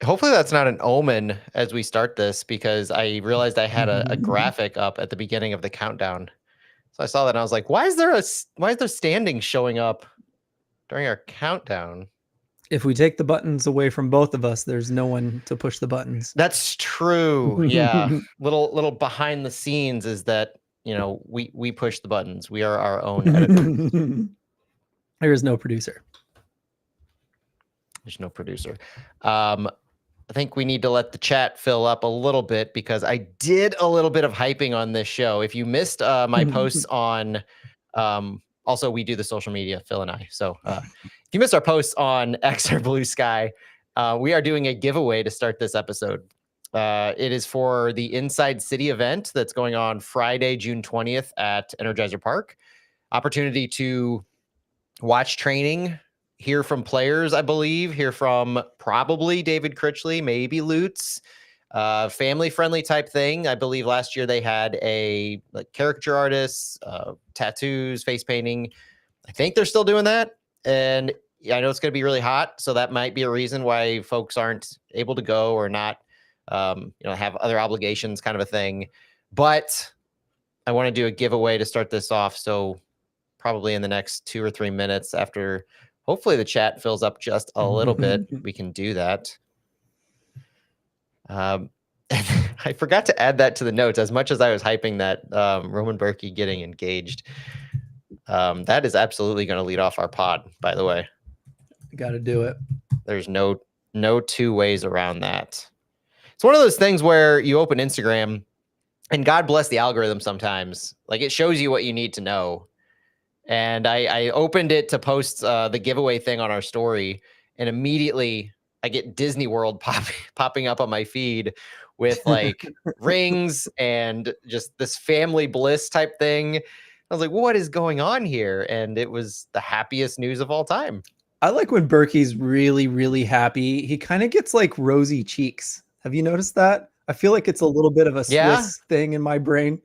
hopefully that's not an omen as we start this, because I realized I had a graphic up at the beginning of the countdown. So I saw that and I was like, why is there standings showing up during our countdown? If we take the buttons away from both of us, there's no one to push the buttons. That's true. Yeah. little behind the scenes is that, we push the buttons. We are our own editor. There is no producer. There's no producer. I think we need to let the chat fill up a little bit, because I did a little bit of hyping on this show. If you missed my posts on, also we do the social media, Phil and I. So if you missed our posts on X or Blue Sky, we are doing a giveaway to start this episode. It is for the Inside City event that's going on Friday, June 20th at Energizer Park. Opportunity to watch training, hear from players, I believe, hear from probably David Critchley, maybe Lutz, family-friendly type thing. I believe last year they had a caricature artists, tattoos, face painting. I think they're still doing that. And I know it's going to be really hot, so that might be a reason why folks aren't able to go or not, have other obligations, kind of a thing. But I want to do a giveaway to start this off, so probably in the next 2 or 3 minutes, after hopefully the chat fills up just a little bit, we can do that. I forgot to add that to the notes. As much as I was hyping that Roman Berkey getting engaged, that is absolutely going to lead off our pod, by the way. Got to do it. There's no two ways around that. It's one of those things where you open Instagram, and God bless the algorithm sometimes. Like, it shows you what you need to know. And I opened it to post the giveaway thing on our story, and immediately I get Disney World popping up on my feed with like rings and just this family bliss type thing. I was like, what is going on here? And it was the happiest news of all time. I like when Berkey's really, really happy. He kind of gets like rosy cheeks. Have you noticed that? I feel like it's a little bit of a Swiss thing in my brain.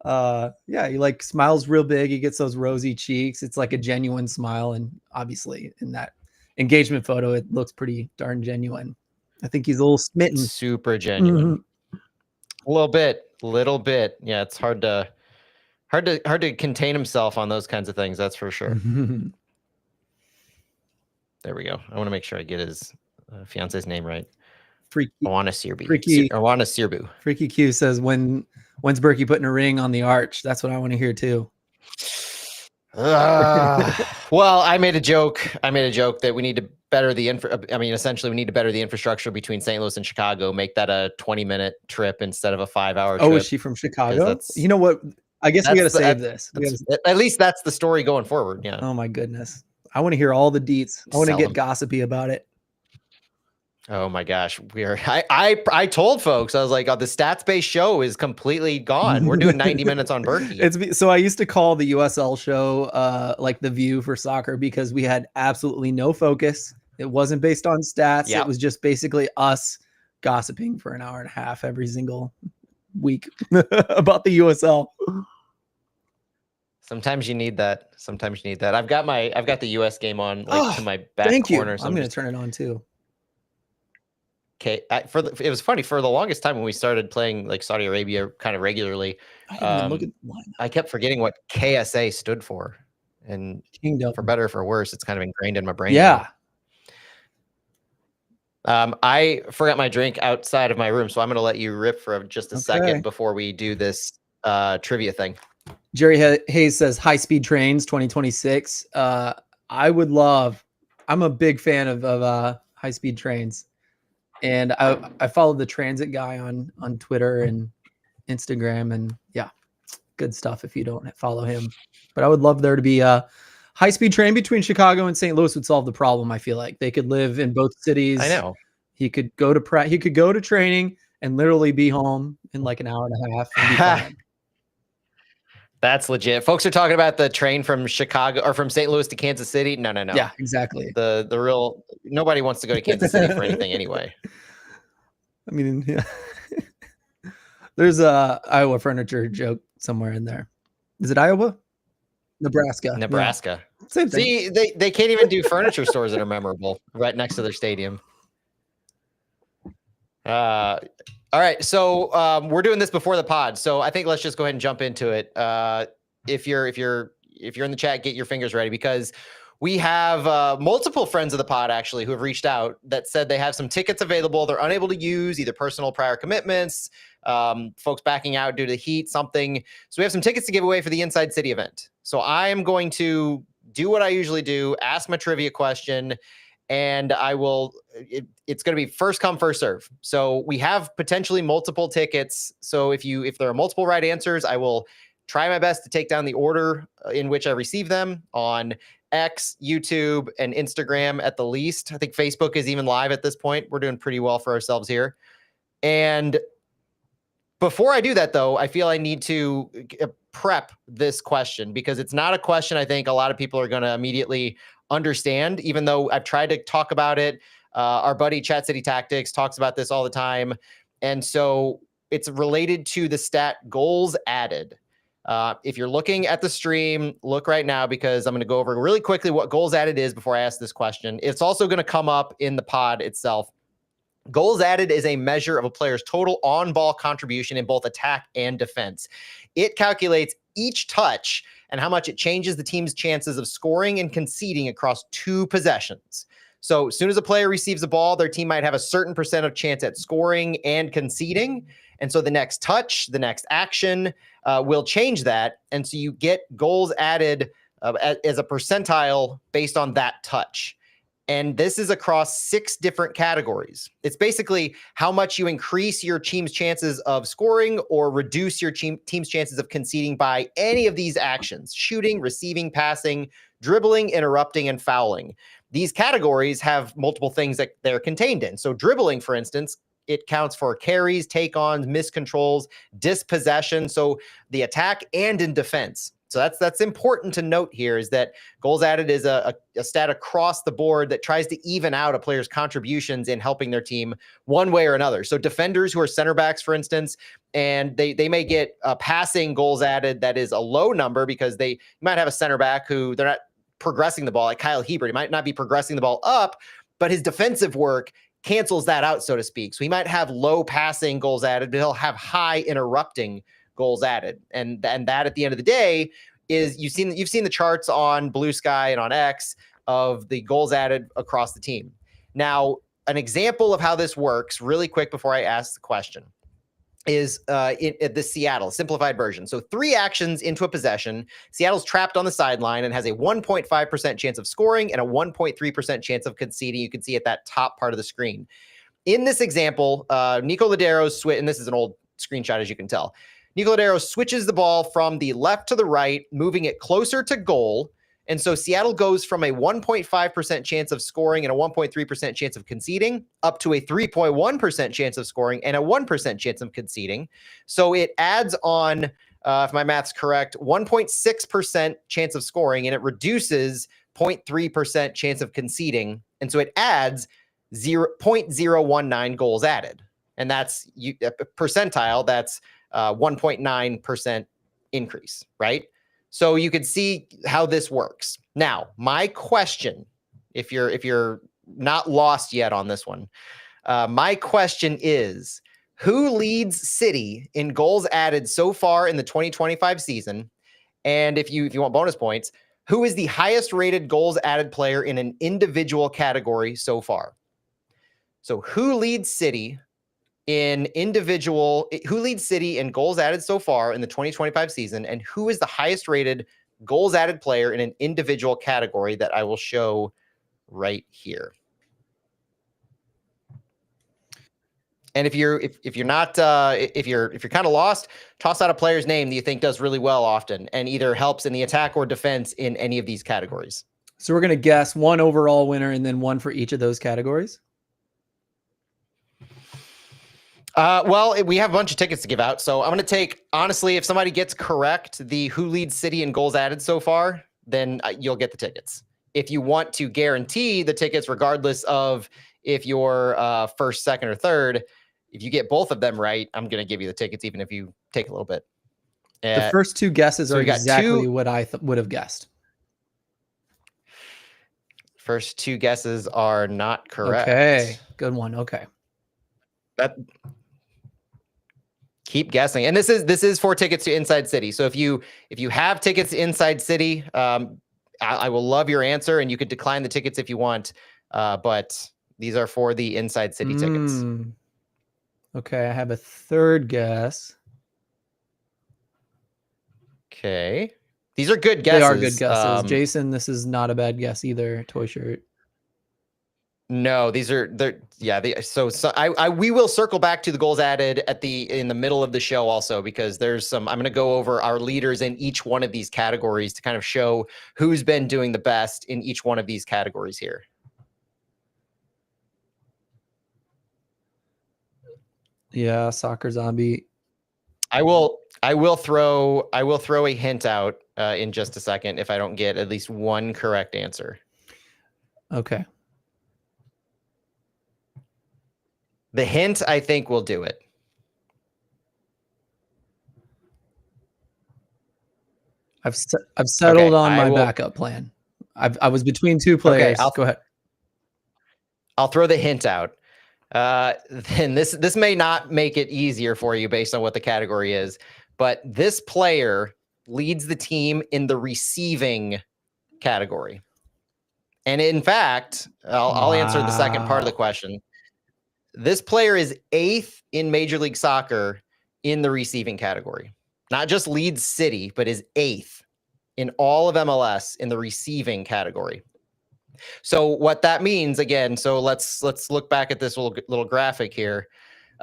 He like smiles real big. He gets those rosy cheeks. It's like a genuine smile. And obviously in that engagement photo, it looks pretty darn genuine. I think he's a little smitten. Super genuine. A little bit. Yeah. It's hard to contain himself on those kinds of things. That's for sure. There we go. I want to make sure I get his fiance's name right. Awana Sirbu. Freaky Q says, when's Berkey putting a ring on the arch? That's what I want to hear too. Well, I made a joke that we need to better the essentially we need to better the infrastructure between St. Louis and Chicago, make that a 20-minute trip instead of a 5-hour trip. Oh, is she from Chicago? You know what? I guess we got to save this. At least that's the story going forward. Yeah. Oh my goodness. I want to hear all the deets. I want to get gossipy about it. Oh my gosh, I told folks, I was like, the stats-based show is completely gone. We're doing 90 minutes on Berkey. So I used to call the USL show like The View for soccer, because we had absolutely no focus. It wasn't based on stats. Yep. It was just basically us gossiping for an hour and a half every single week about the USL. Sometimes you need that. I've got the US game on to my back corner. So I'm going to turn it on too. Okay, it was funny for the longest time when we started playing like Saudi Arabia kind of regularly. I kept forgetting what KSA stood for, and Kingdom. For better or for worse, it's kind of ingrained in my brain. Yeah. I forgot my drink outside of my room, so I'm going to let you rip for just a second before we do this trivia thing. Jerry Hayes says high-speed trains 2026. I'm a big fan of high-speed trains. And I followed the transit guy on Twitter and Instagram, and yeah, good stuff if you don't follow him. But I would love there to be a high-speed train between Chicago and St. Louis would solve the problem. I feel like they could live in both cities. I know. He could go to training and literally be home in like an hour and a half. And be fine. That's legit. Folks are talking about the train from Chicago or from St. Louis to Kansas City. No. Yeah, exactly. The real, nobody wants to go to Kansas City for anything anyway. I mean, yeah. There's a Iowa furniture joke somewhere in there. Is it Iowa? Nebraska. Yeah. Same thing. See, they can't even do furniture stores that are memorable right next to their stadium. All right, so we're doing this before the pod, so I think let's just go ahead and jump into it. If you're in the chat, get your fingers ready, because we have multiple friends of the pod actually who have reached out that said they have some tickets available they're unable to use, either personal prior commitments, folks backing out due to heat, something. So we have some tickets to give away for the Inside City event. So I am going to do what I usually do, ask my trivia question, and I will. It's going to be first come, first serve. So we have potentially multiple tickets. So if there are multiple right answers, I will try my best to take down the order in which I receive them on X, YouTube, and Instagram at the least. I think Facebook is even live at this point. We're doing pretty well for ourselves here. And before I do that, though, I feel I need to prep this question, because it's not a question I think a lot of people are going to immediately understand, even though I've tried to talk about it. Our buddy Chat City Tactics talks about this all the time. And so it's related to the stat goals added. If you're looking at the stream, look right now, because I'm going to go over really quickly what goals added is before I ask this question. It's also going to come up in the pod itself. Goals added is a measure of a player's total on-ball contribution in both attack and defense. It calculates each touch and how much it changes the team's chances of scoring and conceding across 2 possessions. So as soon as a player receives the ball, their team might have a certain percent of chance at scoring and conceding. And so the next touch, the next action will change that. And so you get goals added as a percentile based on that touch. And this is across 6 different categories. It's basically how much you increase your team's chances of scoring or reduce your team's chances of conceding by any of these actions: shooting, receiving, passing, dribbling, interrupting, and fouling. These categories have multiple things that they're contained in. So dribbling, for instance, it counts for carries, take-ons, miscontrols, dispossession, so the attack and in defense. So that's important to note here, is that goals added is a stat across the board that tries to even out a player's contributions in helping their team one way or another. So defenders who are center backs, for instance, and they may get passing goals added that is a low number, because they might have a center back who they're not progressing the ball, like Kyle Hebert. He might not be progressing the ball up, but his defensive work cancels that out, so to speak. So he might have low passing goals added, but he'll have high interrupting goals added. And that at the end of the day is you've seen the charts on Blue Sky and on X of the goals added across the team. Now, an example of how this works really quick before I ask the question is the Seattle simplified version. So 3 actions into a possession, Seattle's trapped on the sideline and has a 1.5% chance of scoring and a 1.3% chance of conceding. You can see at that top part of the screen. In this example, Nico Lodero's switch, and this is an old screenshot, as you can tell. Nico Lodero switches the ball from the left to the right, moving it closer to goal. And so Seattle goes from a 1.5% chance of scoring and a 1.3% chance of conceding up to a 3.1% chance of scoring and a 1% chance of conceding. So it adds on, if my math's correct, 1.6% chance of scoring, and it reduces 0.3% chance of conceding. And so it adds 0.019 goals added. And that's a percentile, that's 1.9% increase, right? So you can see how this works. Now, my question, if you're not lost yet on this one, my question is, who leads City in goals added so far in the 2025 season? And if you want bonus points, who is the highest rated goals added player in an individual category so far? So who leads City in goals added so far in the 2025 season, and who is the highest rated goals added player in an individual category that I will show right here. And if you're kind of lost, toss out a player's name that you think does really well often and either helps in the attack or defense in any of these categories. So we're going to guess one overall winner and then one for each of those categories. Well, we have a bunch of tickets to give out, so I'm going to take, honestly, if somebody gets correct the who leads City in goals added so far, then you'll get the tickets. If you want to guarantee the tickets, regardless of if you're first, second, or third, if you get both of them right, I'm going to give you the tickets, even if you take a little bit. The first 2 guesses are exactly what I would have guessed. First 2 guesses are not correct. Okay, good one. Okay. That keep guessing. And this is for tickets to Inside City. So if you have tickets to Inside City, I will love your answer, and you could decline the tickets if you want. But these are for the Inside City tickets. Okay, I have a third guess. Okay. These are good guesses. They are good guesses. Jason, this is not a bad guess either, Toy Shirt. No, these are we will circle back to the goals added in the middle of the show also, because there's some, I'm going to go over our leaders in each one of these categories to kind of show who's been doing the best in each one of these categories here. Yeah, Soccer Zombie. I will throw a hint out in just a second if I don't get at least one correct answer. Okay. The hint, I think, will do it. I've settled on my backup plan. I was between two players. Okay, go ahead. I'll throw the hint out. Then this may not make it easier for you based on what the category is, but this player leads the team in the receiving category. And in fact, I'll answer the second part of the question. This player is 8th in Major League Soccer in the receiving category. Not just leads City, but is 8th in all of MLS in the receiving category. So what that means, again, so let's look back at this little graphic here.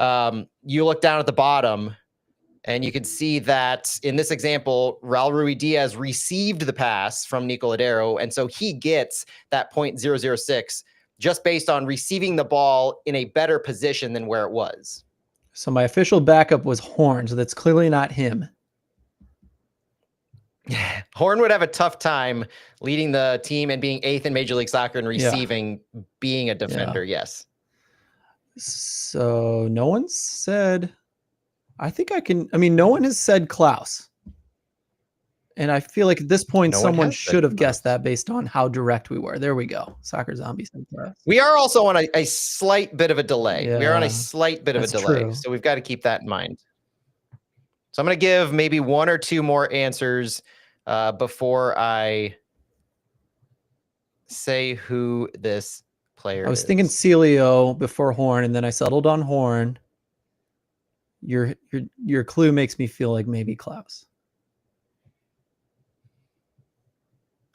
You look down at the bottom, and you can see that in this example, Raul Ruidiaz received the pass from Nico Ladero, and so he gets that 0.006 just based on receiving the ball in a better position than where it was. So my official backup was Horn, so that's clearly not him. Horn would have a tough time leading the team and being 8th in Major League Soccer and receiving, being a defender. Yeah. Yes. So no one said, no one has said Klaus. And I feel like at this point, someone should have guessed that based on how direct we were. There we go. Soccer Zombies. We are also on a slight bit of a delay. Yeah, we are on a slight bit of a delay. True. So we've got to keep that in mind. So I'm going to give maybe one or two more answers before I say who this player is. I was thinking Celio before Horn, and then I settled on Horn. Your clue makes me feel like maybe Klaus.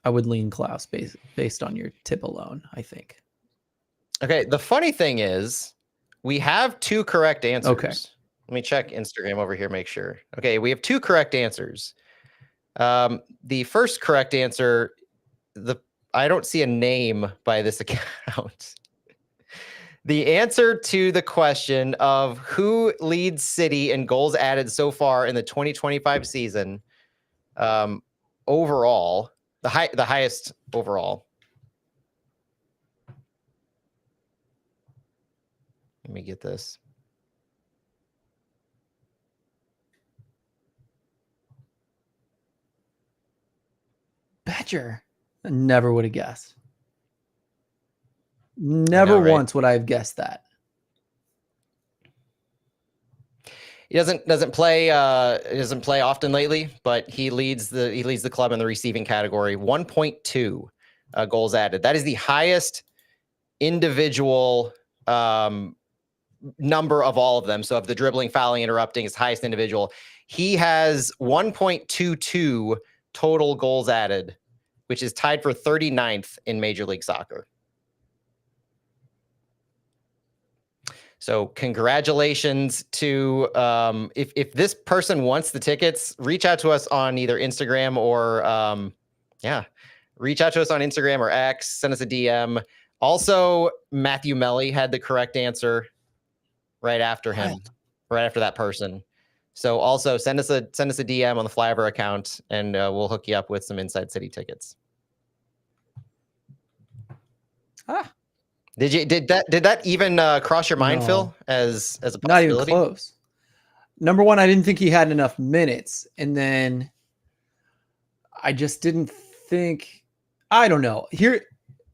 I would lean Klaus based on your tip alone, I think. Okay. The funny thing is we have 2 correct answers. Okay. Let me check Instagram over here, make sure. Okay. We have 2 correct answers. The first correct answer, I don't see a name by this account. The answer to the question of who leads City in goals added so far in the 2025 season, overall, the highest overall. Let me get this. Badger. I never would have guessed. Never once would I have guessed that. He doesn't play often lately, but he leads the club in the receiving category. 1.2 goals added. That is the highest individual number of all of them. So of the dribbling, fouling, interrupting, is highest individual. He has 1.22 total goals added, which is tied for 39th in Major League Soccer. So congratulations to, if this person wants the tickets, reach out to us on either Instagram or, reach out to us on Instagram or X, send us a DM. Also, Matthew Melly had the correct answer right after him, right after that person. So also send us a DM on the Flyover account, and we'll hook you up with some Inside City tickets. Did that even cross your mind, Phil, as a possibility? Not even close. Number one, I didn't think he had enough minutes, and then I just didn't think. I don't know. Here,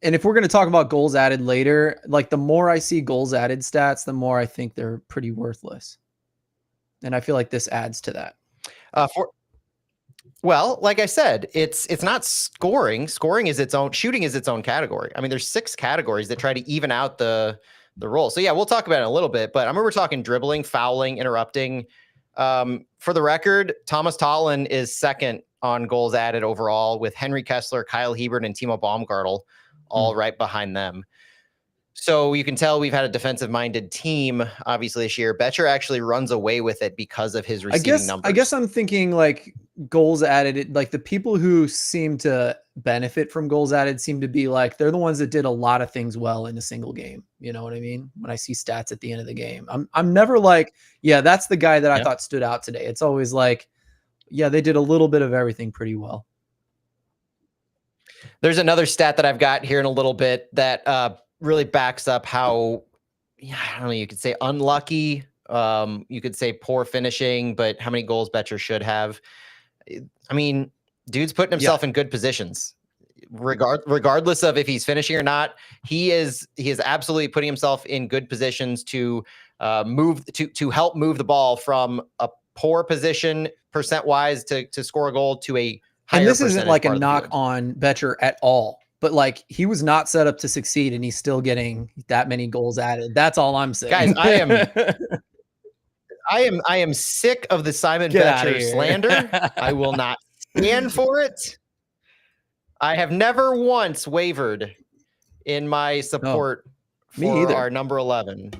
And if we're going to talk about goals added later, like the more I see goals added stats, the more I think they're pretty worthless. And I feel like this adds to that. Well, like I said, it's not scoring. Scoring is its own. Shooting is its own category. I mean, there's 6 categories that try to even out the role. So yeah, we'll talk about it in a little bit. But I remember talking dribbling, fouling, interrupting. For the record, Thomas Tollen is second on goals added overall, with Henry Kessler, Kyle Hebert, and Timo Baumgartel all right behind them. So you can tell we've had a defensive-minded team, obviously, this year. Betcher actually runs away with it because of his receiving numbers. I guess I'm thinking like goals added, like the people who seem to benefit from goals added seem to be like, they're the ones that did a lot of things well in a single game. You know what I mean? When I see stats at the end of the game, I'm never like, yeah, that's the guy that I thought stood out today. It's always like, yeah, they did a little bit of everything pretty well. There's another stat that I've got here in a little bit that really backs up how, I don't know, you could say unlucky, you could say poor finishing, but how many goals Betcher should have. I mean, dude's putting himself in good positions, regardless of if he's finishing or not. He is absolutely putting himself in good positions to help move the ball from a poor position percent wise to score a goal to a higher. And this isn't like a knock on Betcher at all, but like he was not set up to succeed, and he's still getting that many goals added. That's all I'm saying. Guys, I am sick of the Simon Betcher slander. I will not stand for it. I have never once wavered in my support for our number 11.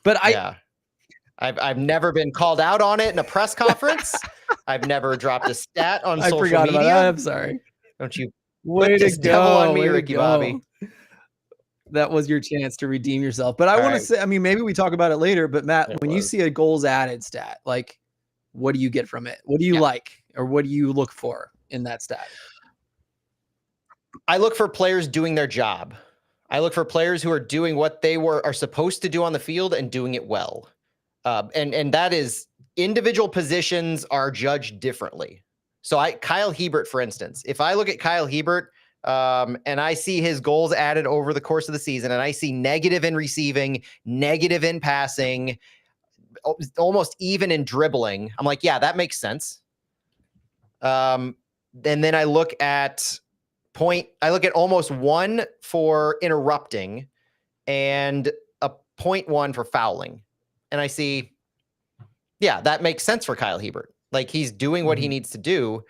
But I've never been called out on it in a press conference. I've never dropped a stat on social media. About that. I'm sorry. Don't you put this devil on me, Ricky Bobby. That was your chance to redeem yourself. But I want to say, I mean, maybe we talk about it later, but Matt, when you see a goals added stat, like, what do you get from it? What do you like, or what do you look for in that stat? I look for players doing their job. I look for players who are doing what they are supposed to do on the field and doing it well. And that is, individual positions are judged differently. So Kyle Hebert, for instance, if I look at Kyle Hebert, and I see his goals added over the course of the season, and I see negative in receiving, negative in passing, almost even in dribbling, I'm like, yeah, that makes sense. And then I look at almost 1 for interrupting and a 0.1 for fouling. And I see, yeah, that makes sense for Kyle Hebert. Like, he's doing what he needs to do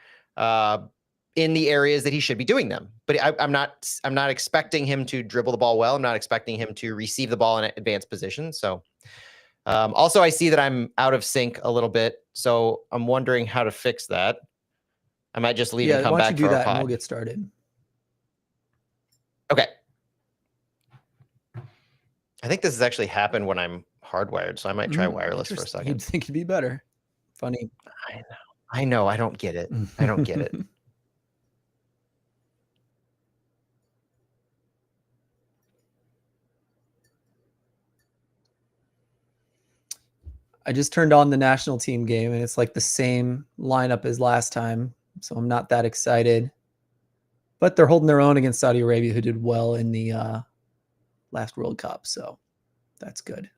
in the areas that he should be doing them. But I'm not expecting him to dribble the ball well. I'm not expecting him to receive the ball in advanced position. So also, I see that I'm out of sync a little bit. So I'm wondering how to fix that. I might just leave and come back for our pod. And we'll get started. Okay. I think this has actually happened when I'm hardwired, so I might try wireless for a second. You'd think it'd be better. Funny. I know. I don't get it. I don't get it. I just turned on the national team game, and it's like the same lineup as last time, so I'm not that excited. But they're holding their own against Saudi Arabia, who did well in the last World Cup, so that's good.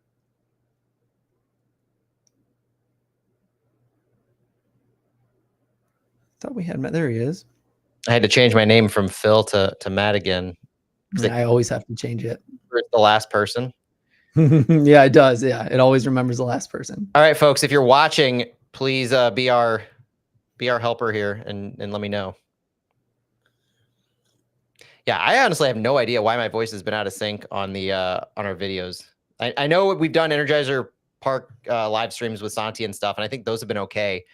Thought we had Matt. There he is. I had to change my name from Phil to Matt again. I always have to change it. For the last person. Yeah, it does. Yeah, it always remembers the last person. All right, folks, if you're watching, please be our helper here and let me know. Yeah, I honestly have no idea why my voice has been out of sync on the on our videos. I know we've done Energizer Park live streams with Santi and stuff, and I think those have been okay.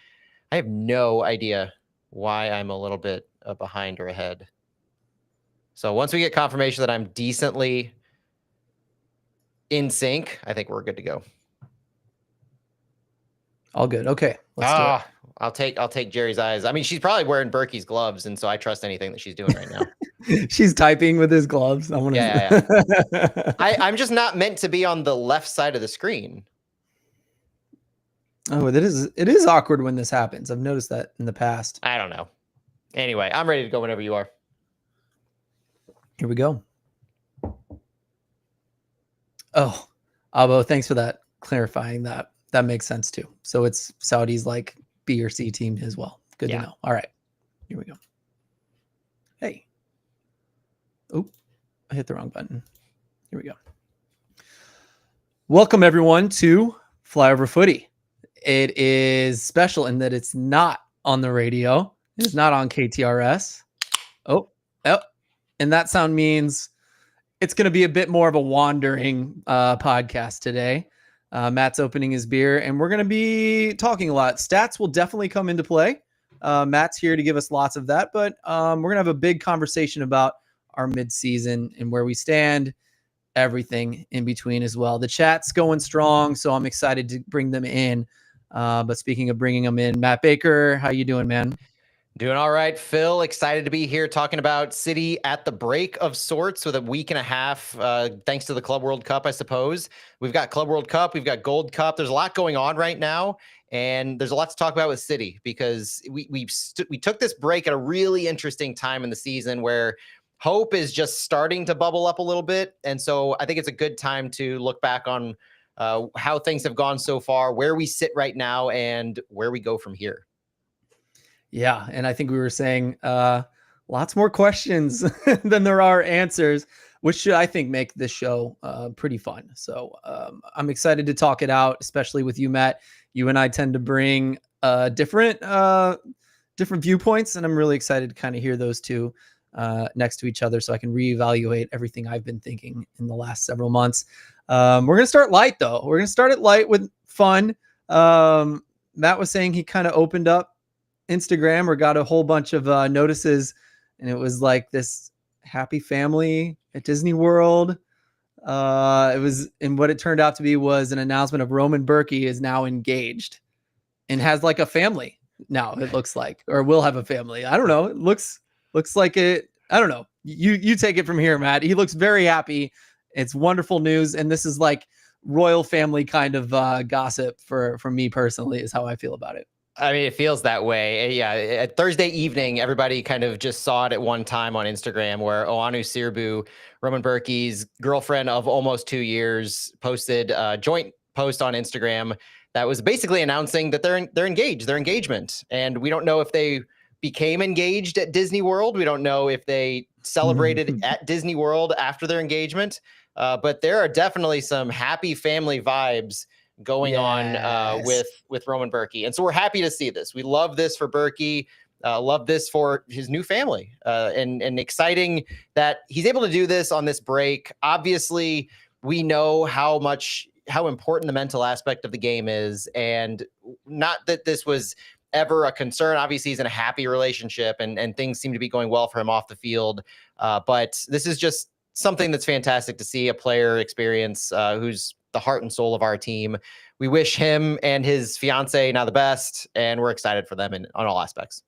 I have no idea why I'm a little bit behind or ahead. So once we get confirmation that I'm decently in sync, I think we're good to go. All good. Okay, let's do it. I'll take Jerry's eyes. I mean, she's probably wearing Berkey's gloves, and so I trust anything that she's doing right now. She's typing with his gloves. Yeah. I'm just not meant to be on the left side of the screen. Oh, it is awkward when this happens. I've noticed that in the past. I don't know. Anyway, I'm ready to go whenever you are. Here we go. Oh, Abo, thanks for that clarifying that. That makes sense too. So it's Saudi's like B or C team as well. Good to know. All right, here we go. Hey. Oh, I hit the wrong button. Here we go. Welcome everyone to Flyover Footy. It is special in that it's not on the radio. It's not on KTRS. Oh, and that sound means it's going to be a bit more of a wandering podcast today. Matt's opening his beer, and we're going to be talking a lot. Stats will definitely come into play. Matt's here to give us lots of that, but we're going to have a big conversation about our midseason and where we stand, everything in between as well. The chat's going strong, so I'm excited to bring them in. But speaking of bringing them in, Matt Baker, how you doing, man? Doing all right, Phil. Excited to be here talking about City at the break of sorts with a week and a half, thanks to the Club World Cup, I suppose. We've got Club World Cup, we've got Gold Cup. There's a lot going on right now, and there's a lot to talk about with City because we took this break at a really interesting time in the season where hope is just starting to bubble up a little bit. And so I think it's a good time to look back on how things have gone so far, where we sit right now, and where we go from here. Yeah, and I think we were saying lots more questions than there are answers, which should, I think, make this show pretty fun. So I'm excited to talk it out, especially with you, Matt. You and I tend to bring different viewpoints, and I'm really excited to kind of hear those two next to each other so I can reevaluate everything I've been thinking in the last several months. We're going to start light, though. We're going to start it light with fun. Matt was saying he kind of opened up Instagram or got a whole bunch of notices, and it was like this happy family at Disney World. It was, and what it turned out to be was an announcement of Roman Berkey is now engaged and has like a family now, it looks like, or will have a family. I don't know. It looks like it. I don't know. You take it from here, Matt. He looks very happy. It's wonderful news, and this is like royal family kind of gossip for me personally is how I feel about it. I mean, it feels that way. Yeah. At Thursday evening, everybody kind of just saw it at one time on Instagram where Oanu Sirbu, Roman Berkey's girlfriend of almost 2 years, posted a joint post on Instagram that was basically announcing that they're engaged, their engagement. And we don't know if they became engaged at Disney World. We don't know if they celebrated at Disney World after their engagement. But there are definitely some happy family vibes going on with Roman Berkey. And so we're happy to see this. We love this for Berkey, love this for his new family, and exciting that he's able to do this on this break. Obviously, we know how important the mental aspect of the game is, and not that this was ever a concern. Obviously, he's in a happy relationship and things seem to be going well for him off the field. But this is just something that's fantastic to see a player experience who's the heart and soul of our team. We wish him and his fiance now the best, and we're excited for them on all aspects.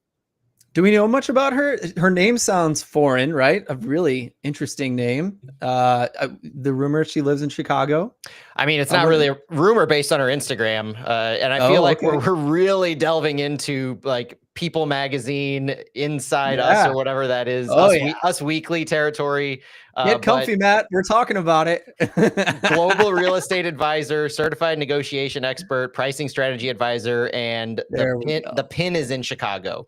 Do we know much about her? Her name sounds foreign, right? A really interesting name. The rumor she lives in Chicago. I mean, it's not really a rumor based on her Instagram. And I feel like we're really delving into like People Magazine, Inside Us, or whatever that is. Us Weekly territory. Get comfy, Matt. We're talking about it. Global real estate advisor, certified negotiation expert, pricing strategy advisor, and the pin is in Chicago.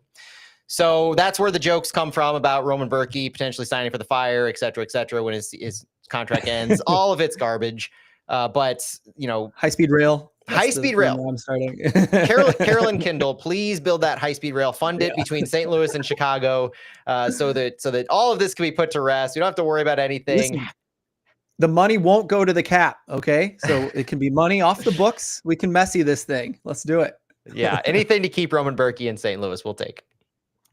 So that's where the jokes come from about Roman Berkey potentially signing for the Fire, et cetera, when his contract ends. All of it's garbage. But, you know, high-speed rail. High-speed rail. I'm starting. Carolyn Kindle, please build that high-speed rail. Fund it between St. Louis and Chicago, so that all of this can be put to rest. You don't have to worry about anything. Listen, the money won't go to the cap. Okay, so it can be money off the books. We can messy this thing. Let's do it. Yeah, anything to keep Roman Berkey in St. Louis, we'll take.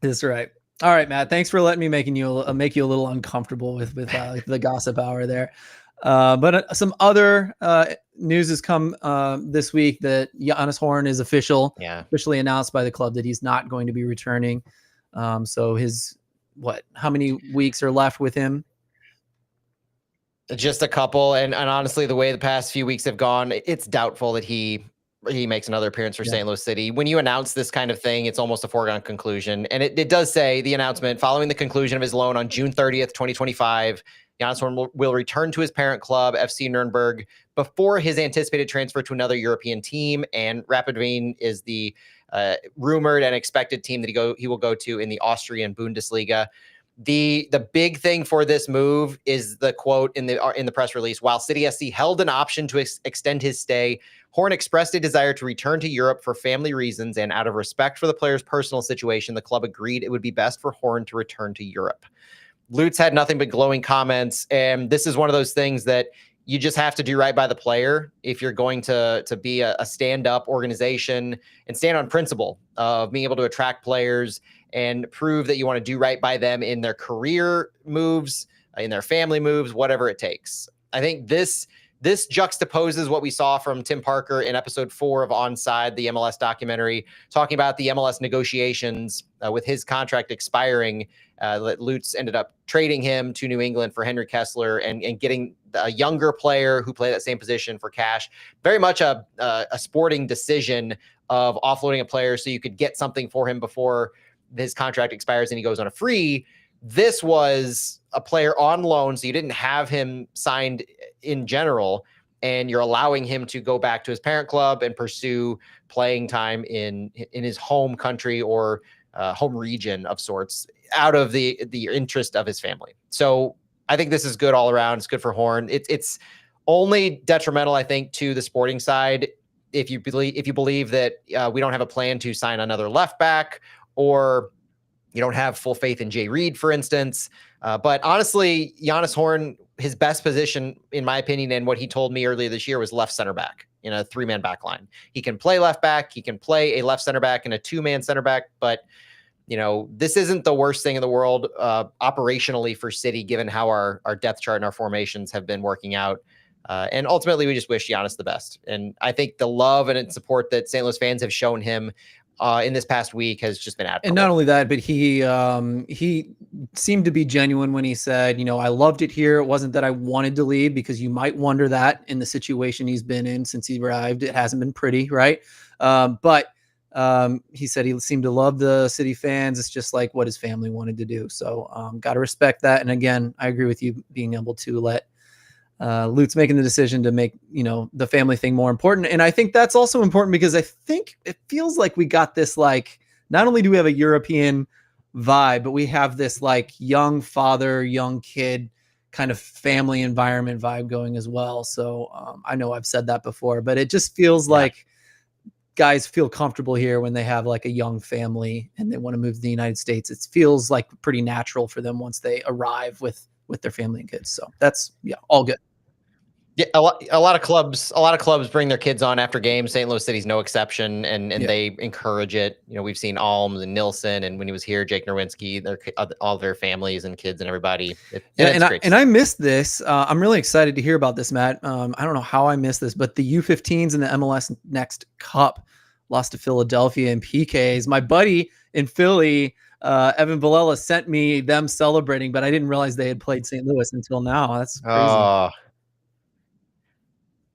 That's right. All right, Matt. Thanks for letting me make you a little uncomfortable with the gossip hour there. But some other news has come this week that Johannes Horn is officially announced by the club that he's not going to be returning. So how many weeks are left with him? Just a couple. And honestly, the way the past few weeks have gone, it's doubtful that he he makes another appearance for Yeah. St. Louis City. When you announce this kind of thing, it's almost a foregone conclusion. And it does say the announcement following the conclusion of his loan on June 30th, 2025, Giannis Horn will return to his parent club, FC Nuremberg, before his anticipated transfer to another European team. And Rapid Wien is the rumored and expected team that he will go to in the Austrian Bundesliga. The big thing for this move is the quote in the press release. While City SC held an option to extend his stay, Horn expressed a desire to return to Europe for family reasons, and out of respect for the player's personal situation, the club agreed it would be best for Horn to return to Europe. Lutz had nothing but glowing comments, and this is one of those things that you just have to do right by the player if you're going to be a stand-up organization and stand on principle of being able to attract players and prove that you want to do right by them in their career moves, in their family moves, whatever it takes. I think this juxtaposes what we saw from Tim Parker in episode 4 of Onside, the MLS documentary, talking about the MLS negotiations with his contract expiring. Lutz ended up trading him to New England for Henry Kessler and getting a younger player who played that same position for cash. Very much a sporting decision of offloading a player so you could get something for him before his contract expires and he goes on a free. This was a player on loan, so you didn't have him signed in general, and you're allowing him to go back to his parent club and pursue playing time in his home country or home region of sorts, out of the interest of his family. So I think this is good all around. It's good for Horn. It's only detrimental, I think, to the sporting side if you believe that we don't have a plan to sign another left back, or you don't have full faith in Jay Reed, for instance. But honestly, Giannis Horn, his best position, in my opinion, and what he told me earlier this year, was left center back in a 3-man back line. He can play left back. He can play a left center back and a 2-man center back. But, this isn't the worst thing in the world operationally for City, given how our depth chart and our formations have been working out. And ultimately, we just wish Giannis the best. And I think the love and support that St. Louis fans have shown him in this past week has just been admirable. And not only that, but he seemed to be genuine when he said, I loved it here. It wasn't that I wanted to leave, because you might wonder that in the situation he's been in since he arrived. It hasn't been pretty, right? But he said he seemed to love the City fans. It's just like what his family wanted to do. So got to respect that. And again, I agree with you, being able to let Lutz making the decision to make, the family thing more important. And I think that's also important because I think it feels like we got this, like, not only do we have a European vibe, but we have this like young father, young kid kind of family environment vibe going as well. So I know I've said that before, but it just feels like guys feel comfortable here when they have like a young family and they want to move to the United States. It feels like pretty natural for them once they arrive with their family and kids. So that's all good. Yeah, a lot of clubs bring their kids on after games. St. Louis City's no exception, and they encourage it. We've seen Alms and Nilsson, and when he was here, Jake Nerwinski, all their families and kids and everybody. I missed this. I'm really excited to hear about this, Matt. I don't know how I missed this, but the U15s in the MLS Next Cup lost to Philadelphia in PKs. My buddy in Philly, Evan Villela, sent me them celebrating, but I didn't realize they had played St. Louis until now. That's crazy.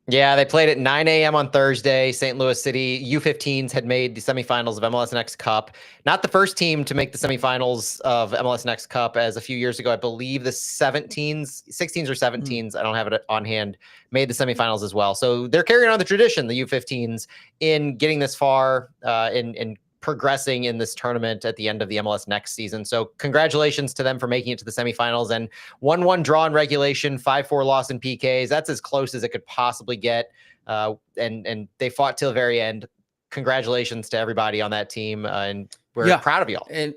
Yeah, they played at 9 a.m. on Thursday. St. Louis City U15s had made the semifinals of MLS Next Cup. Not the first team to make the semifinals of MLS Next Cup, as a few years ago, I believe the 16s or 17s, I don't have it on hand, made the semifinals as well. So they're carrying on the tradition, the U15s, in getting this far and progressing in this tournament at the end of the MLS Next season. So congratulations to them for making it to the semifinals, and 1-1 draw in regulation, 5-4 loss in PKs. That's as close as it could possibly get. And they fought till the very end. Congratulations to everybody on that team. And we're proud of y'all. And,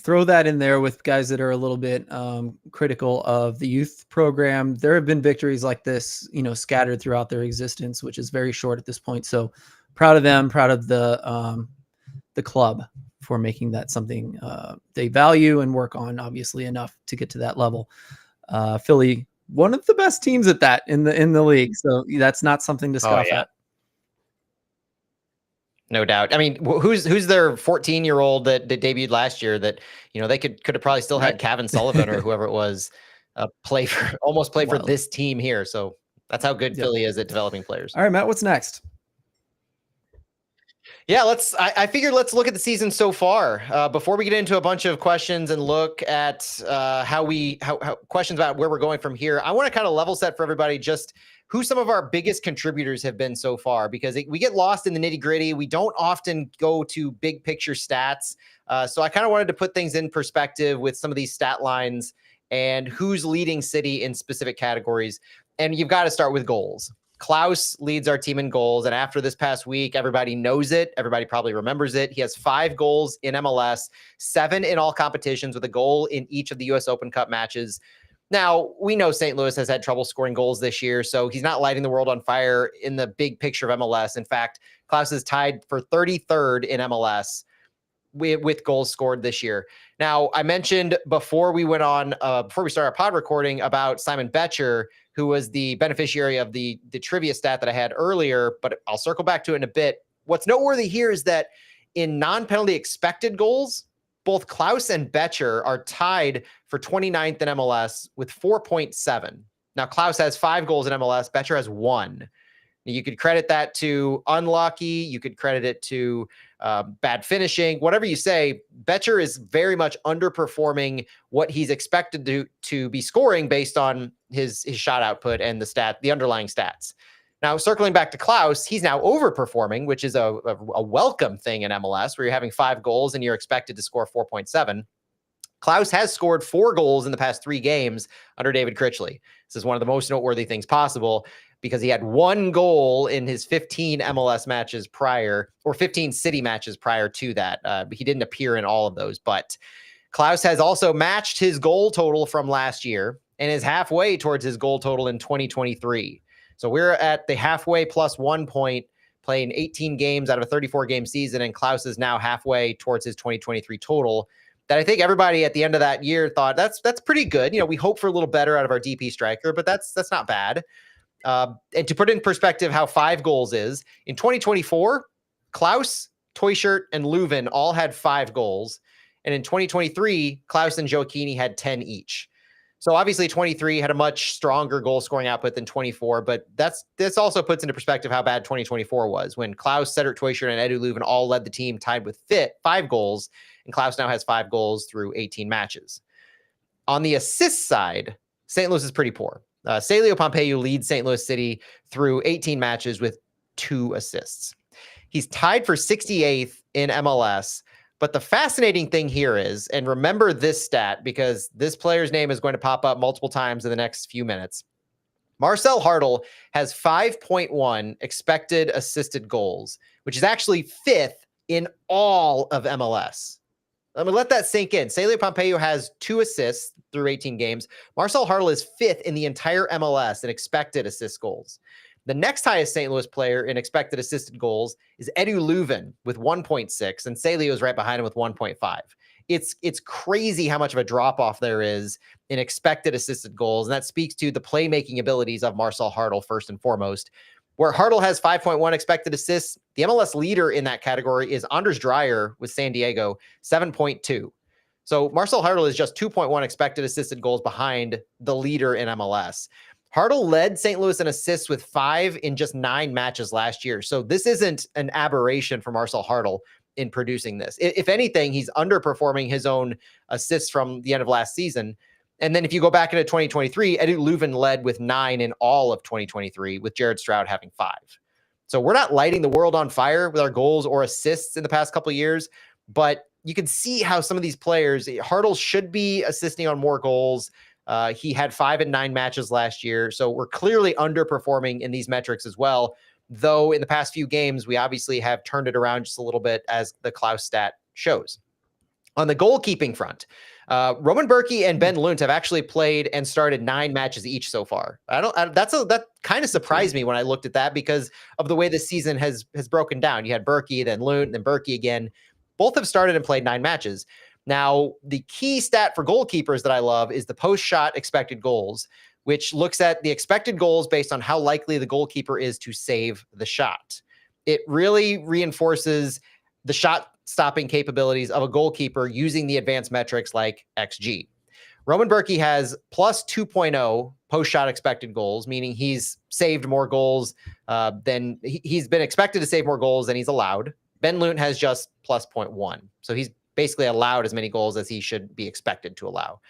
throw that in there with guys that are a little bit critical of the youth program. There have been victories like this, scattered throughout their existence, which is very short at this point. So proud of them, proud of the club for making that something they value and work on, obviously, enough to get to that level. Philly, one of the best teams at that in the league. So that's not something to scoff at. No doubt. I mean, who's their 14-year-old that debuted last year that, they could have probably still had Kevin Sullivan or whoever it was play for this team here. So that's how good Philly is at developing players. All right, Matt, what's next? Yeah, I figured let's look at the season so far before we get into a bunch of questions and look at how questions about where we're going from here. I want to kind of level set for everybody just who some of our biggest contributors have been so far, because we get lost in the nitty gritty. We don't often go to big picture stats. So I kind of wanted to put things in perspective with some of these stat lines and who's leading City in specific categories. And you've got to start with goals. Klaus leads our team in goals, and after this past week, everybody knows it. Everybody probably remembers it. He has 5 goals in MLS, 7 in all competitions, with a goal in each of the U.S. Open Cup matches. Now, we know St. Louis has had trouble scoring goals this year, so he's not lighting the world on fire in the big picture of MLS. In fact, Klaus is tied for 33rd in MLS with goals scored this year. Now, I mentioned before we went on, before we started our pod recording, about Simon Betcher, who was the beneficiary of the trivia stat that I had earlier, but I'll circle back to it in a bit. What's noteworthy here is that in non-penalty expected goals, both Klaus and Betcher are tied for 29th in MLS with 4.7. Now, Klaus has 5 goals in MLS. Betcher has 1. You could credit that to unlucky. You could credit it to bad finishing, whatever you say. Betcher is very much underperforming what he's expected to be scoring based on his shot output and the underlying stats. Now, circling back to Klaus, he's now overperforming, which is a welcome thing in MLS, where you're having 5 goals and you're expected to score 4.7. Klaus has scored 4 goals in the past 3 games under David Critchley. This is one of the most noteworthy things possible, because he had 1 goal in his 15 MLS matches prior, or 15 City matches prior to that. He didn't appear in all of those, but Klaus has also matched his goal total from last year and is halfway towards his goal total in 2023. So we're at the halfway plus 1 point, playing 18 games out of a 34-game season, and Klaus is now halfway towards his 2023 total. That I think everybody at the end of that year thought that's pretty good. We hope for a little better out of our DP striker, but that's not bad. And to put in perspective how 5 goals is, in 2024, Klaus, Teuscher, and Leuven all had 5 goals. And in 2023, Klaus and Gioacchini had 10 each. So obviously 23 had a much stronger goal scoring output than 24, but this also puts into perspective how bad 2024 was, when Klaus, Cedric Teuscher, and Edu Leuven all led the team tied with 5 goals, and Klaus now has 5 goals through 18 matches. On the assist side, St. Louis is pretty poor. Celio Pompeu leads St. Louis City through 18 matches with 2 assists. He's tied for 68th in MLS. But the fascinating thing here is, and remember this stat because this player's name is going to pop up multiple times in the next few minutes. Marcel Hartl has 5.1 expected assisted goals, which is actually 5th in all of MLS. Let me let that sink in. Celio Pompeu has 2 assists through 18 games. Marcel Hartl is 5th in the entire MLS in expected assist goals. The next highest St. Louis player in expected assisted goals is Edu Leuven with 1.6, and Celio is right behind him with 1.5. It's crazy how much of a drop-off there is in expected assisted goals, and that speaks to the playmaking abilities of Marcel Hartl first and foremost. Where Hartl has 5.1 expected assists, the MLS leader in that category is Anders Dreyer with San Diego, 7.2. So Marcel Hartl is just 2.1 expected assisted goals behind the leader in MLS. Hartl led St. Louis in assists with 5 in just 9 matches last year. So this isn't an aberration for Marcel Hartl in producing this. If anything, he's underperforming his own assists from the end of last season. And then if you go back into 2023, Edu Leuven led with 9 in all of 2023, with Jared Stroud having 5. So we're not lighting the world on fire with our goals or assists in the past couple of years, but you can see how some of these players, Hartl should be assisting on more goals. He had 5 in 9 matches last year. So we're clearly underperforming in these metrics as well. Though in the past few games, we obviously have turned it around just a little bit, as the Klaus stat shows. On the goalkeeping front, Roman Berkey and Ben Lunt have actually played and started 9 matches each so far. That kind of surprised me when I looked at that, because of the way the season has broken down. You had Berkey, then Lunt, then Berkey again. Both have started and played 9 matches. Now, the key stat for goalkeepers that I love is the post-shot expected goals, which looks at the expected goals based on how likely the goalkeeper is to save the shot. It really reinforces the shot-stopping capabilities of a goalkeeper using the advanced metrics like XG. Roman Berkey has plus 2.0 post-shot expected goals, meaning he's saved more goals than he's been expected to save more goals than he's allowed. Ben Lunt has just plus 0.1. So he's basically allowed as many goals as he should be expected to allow.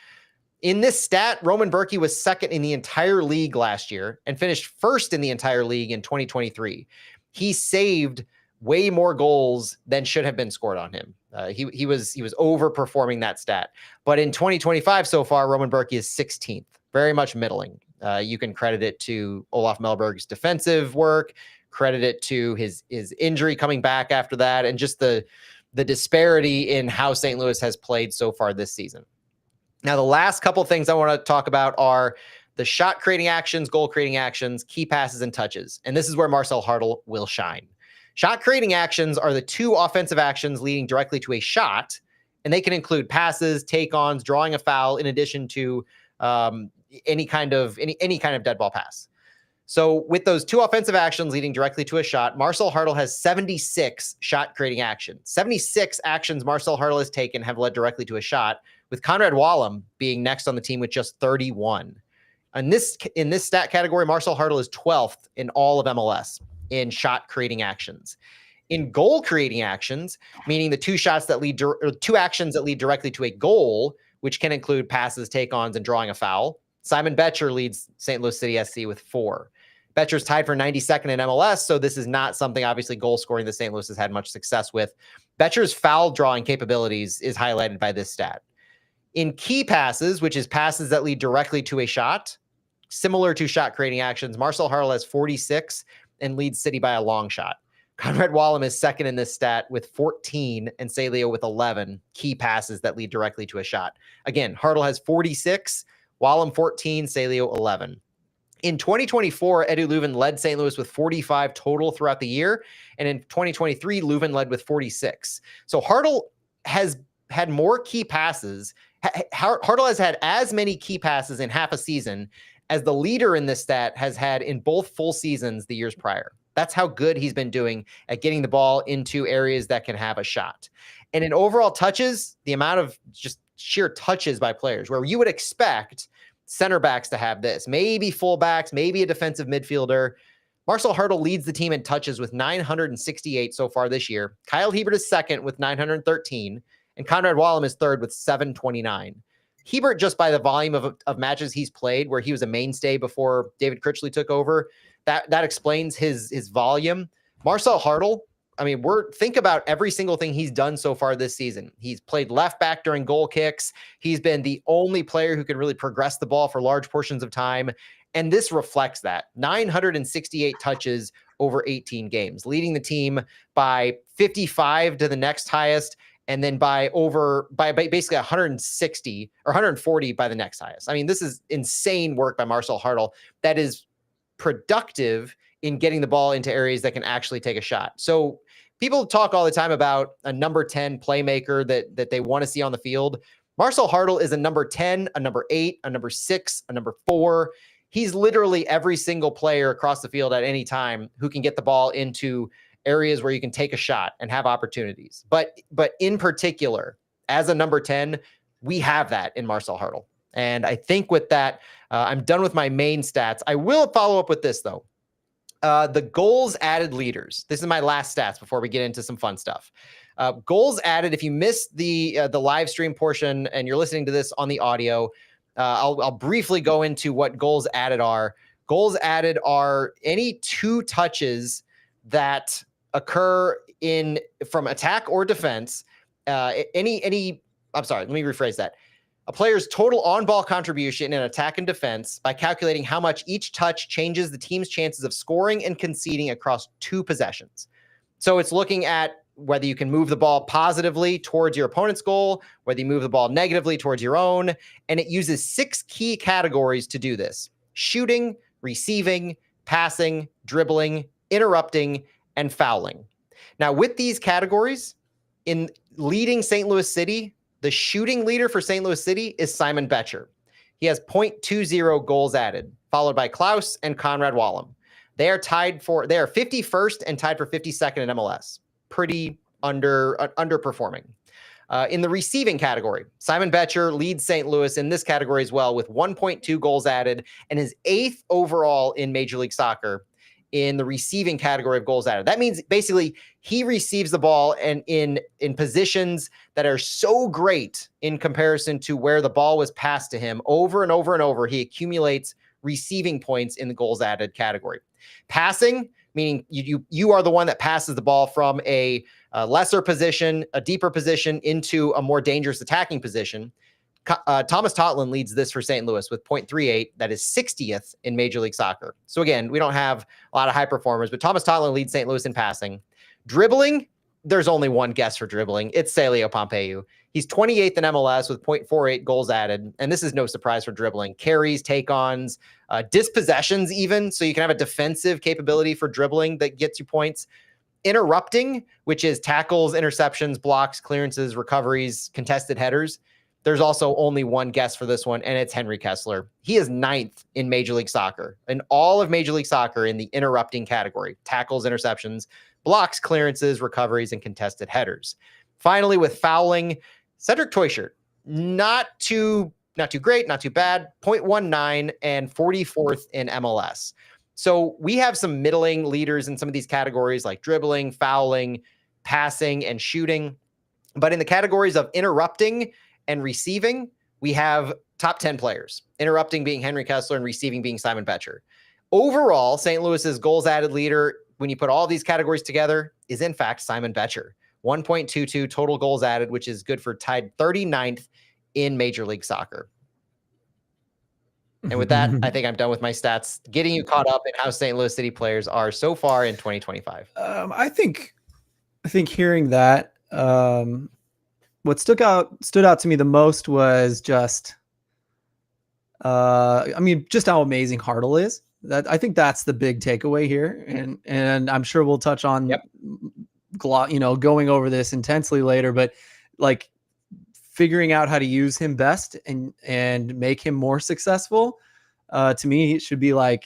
In this stat, Roman Berkey was second in the entire league last year and finished first in the entire league in 2023. He saved way more goals than should have been scored on him. He was overperforming that stat. But in 2025 so far, Roman Berkey is 16th, very much middling. You can credit it to Olaf Mellberg's defensive work, credit it to his injury coming back after that, and just the disparity in how St. Louis has played so far this season. Now, the last couple of things I want to talk about are the shot creating actions, goal creating actions, key passes, and touches. And this is where Marcel Hartl will shine. Shot creating actions are the two offensive actions leading directly to a shot, and they can include passes, take-ons, drawing a foul, in addition to any kind of dead ball pass. So with those two offensive actions leading directly to a shot, Marcel Hartl has 76 shot creating actions. 76 actions Marcel Hartl has taken have led directly to a shot, with Conrad Wallem being next on the team with just 31. In this stat category, Marcel Hartl is 12th in all of MLS in shot creating actions. In goal creating actions, meaning the two actions that lead directly to a goal, which can include passes, take-ons, and drawing a foul, Simon Betcher leads St. Louis City SC with 4. Betcher's tied for 92nd in MLS, so this is not something, obviously, goal scoring that St. Louis has had much success with. Betcher's foul drawing capabilities is highlighted by this stat. In key passes, which is passes that lead directly to a shot, similar to shot creating actions, Marcel Hartl has 46 and leads City by a long shot. Conrad Wallem is second in this stat with 14 and Saleo with 11 key passes that lead directly to a shot. Again, Hartl has 46, Wallem 14, Saleo 11. In 2024, Edu Leuven led St. Louis with 45 total throughout the year. And in 2023, Leuven led with 46. So Hartl has had more key passes. Hartl has had as many key passes in half a season as the leader in this stat has had in both full seasons the years prior. That's how good he's been doing at getting the ball into areas that can have a shot. And in overall touches, the amount of just sheer touches by players, where you would expect center backs to have this, maybe fullbacks, maybe a defensive midfielder. Marcel Hartl leads the team in touches with 968 so far this year. Kyle Hebert is second with 913, and Conrad Wallem is third with 729. Hebert, just by the volume of matches he's played, where he was a mainstay before David Critchley took over, that explains his volume. Marcel Hartl, I mean, think about every single thing he's done so far this season. He's played left back during goal kicks. He's been the only player who can really progress the ball for large portions of time. And this reflects that. 968 touches over 18 games, leading the team by 55 to the next highest, and then by basically 160 or 140 by the next highest. I mean, this is insane work by Marcel Hartl that is productive in getting the ball into areas that can actually take a shot. So people talk all the time about a number 10 playmaker that they want to see on the field. Marcel Hartl is a number 10, a number 8, a number 6, a number 4. He's literally every single player across the field at any time who can get the ball into areas where you can take a shot and have opportunities. But in particular, as a number 10, we have that in Marcel Hartl. And I think with that, I'm done with my main stats. I will follow up with this, though. The goals added leaders. This is my last stats before we get into some fun stuff. Goals added. If you missed the live stream portion and you're listening to this on the audio, I'll briefly go into what goals added are. Goals added are any 2 touches that occur from attack or defense. I'm sorry, let me rephrase that. A player's total on-ball contribution in attack and defense by calculating how much each touch changes the team's chances of scoring and conceding across 2 possessions. So it's looking at whether you can move the ball positively towards your opponent's goal, whether you move the ball negatively towards your own, and it uses 6 key categories to do this: shooting, receiving, passing, dribbling, interrupting, and fouling. Now, with these categories, in leading St. Louis City, the shooting leader for St. Louis City is Simon Betcher. He has 0.20 goals added, followed by Klaus and Conrad Wallem. They are 51st and tied for 52nd in MLS. Pretty underperforming. In the receiving category, Simon Betcher leads St. Louis in this category as well with 1.2 goals added and is 8th overall in Major League Soccer in the receiving category of goals added. That means basically he receives the ball and in positions that are so great in comparison to where the ball was passed to him over and over and over, he accumulates receiving points in the goals added category. Passing, meaning you are the one that passes the ball from a lesser position, a deeper position into a more dangerous attacking position. Thomas Totland leads this for St. Louis with 0.38. That is 60th in Major League Soccer. So again, we don't have a lot of high performers, but Thomas Totland leads St. Louis in passing. Dribbling, there's only one guess for dribbling. It's Celio Pompeu. He's 28th in MLS with 0.48 goals added. And this is no surprise for dribbling. Carries, take-ons, dispossessions even. So you can have a defensive capability for dribbling that gets you points. Interrupting, which is tackles, interceptions, blocks, clearances, recoveries, contested headers. There's also only one guess for this one, and it's Henry Kessler. He is 9th in Major League Soccer, in all of Major League Soccer in the interrupting category, tackles, interceptions, blocks, clearances, recoveries, and contested headers. Finally, with fouling, Cedric Teuchert, not too great, not too bad, 0.19 and 44th in MLS. So we have some middling leaders in some of these categories like dribbling, fouling, passing, and shooting. But in the categories of interrupting and receiving, we have top 10 players, interrupting being Henry Kessler and receiving being Simon Betcher. Overall, St. Louis's goals added leader, when you put all these categories together, is in fact Simon Betcher. 1.22 total goals added, which is good for tied 39th in Major League Soccer. And with that, I think I'm done with my stats, getting you caught up in how St. Louis City players are so far in 2025. I think hearing that, what stood out to me the most was just, just how amazing Hartle is. I think that's the big takeaway here, and I'm sure we'll touch on, going over this intensely later. But like figuring out how to use him best and make him more successful, to me, it should be like,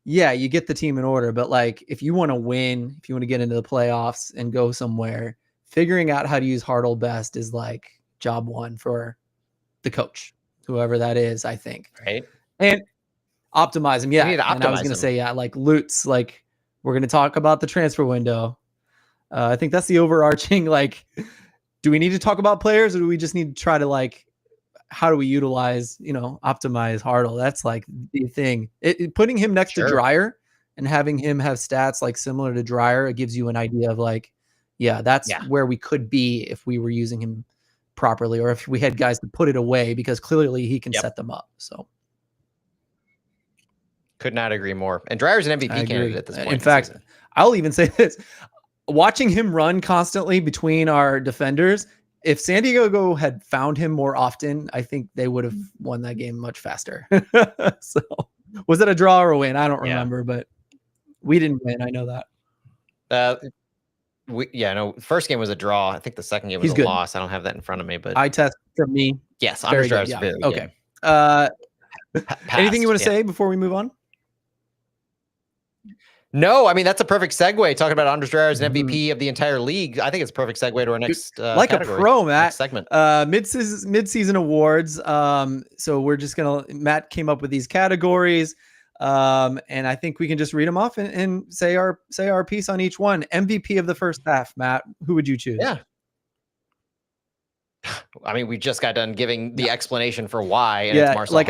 yeah, you get the team in order, but like if you want to win, if you want to get into the playoffs and go somewhere, figuring out how to use Hartle best is like job one for the coach, whoever that is, I think. Right. And optimize him. Yeah. And I was going to say, like Lutz, like we're going to talk about the transfer window. I think that's the overarching, like, do we need to talk about players or do we just need to try to like, how do we utilize, optimize Hartle? That's like the thing. Putting him next to Dreyer and having him have stats like similar to Dreyer, it gives you an idea of like, that's where we could be if we were using him properly, or if we had guys to put it away, because clearly he can set them up. So could not agree more. And Dreyer's an MVP candidate at this point. In fact, I'll even say this: watching him run constantly between our defenders, if San Diego had found him more often, I think they would have won that game much faster. So was it a draw or a win? I don't remember, but we didn't win. I know that. First game was a draw. I think the second game was a loss. I don't have that in front of me, but eye test from me. Yes, Anders Dreyer's very good. Okay. Anything you want to say before we move on? No, I mean, that's a perfect segue. Talking about Anders Dreyer as an MVP of the entire league. I think it's a perfect segue to our next like category, a pro, Matt. Segment. Midseason awards. So we're just Matt came up with these categories. And I think we can just read them off and say our piece on each one. MVP of the first half, Matt, who would you choose? Yeah. I mean, we just got done giving the explanation for why. And it's Marcel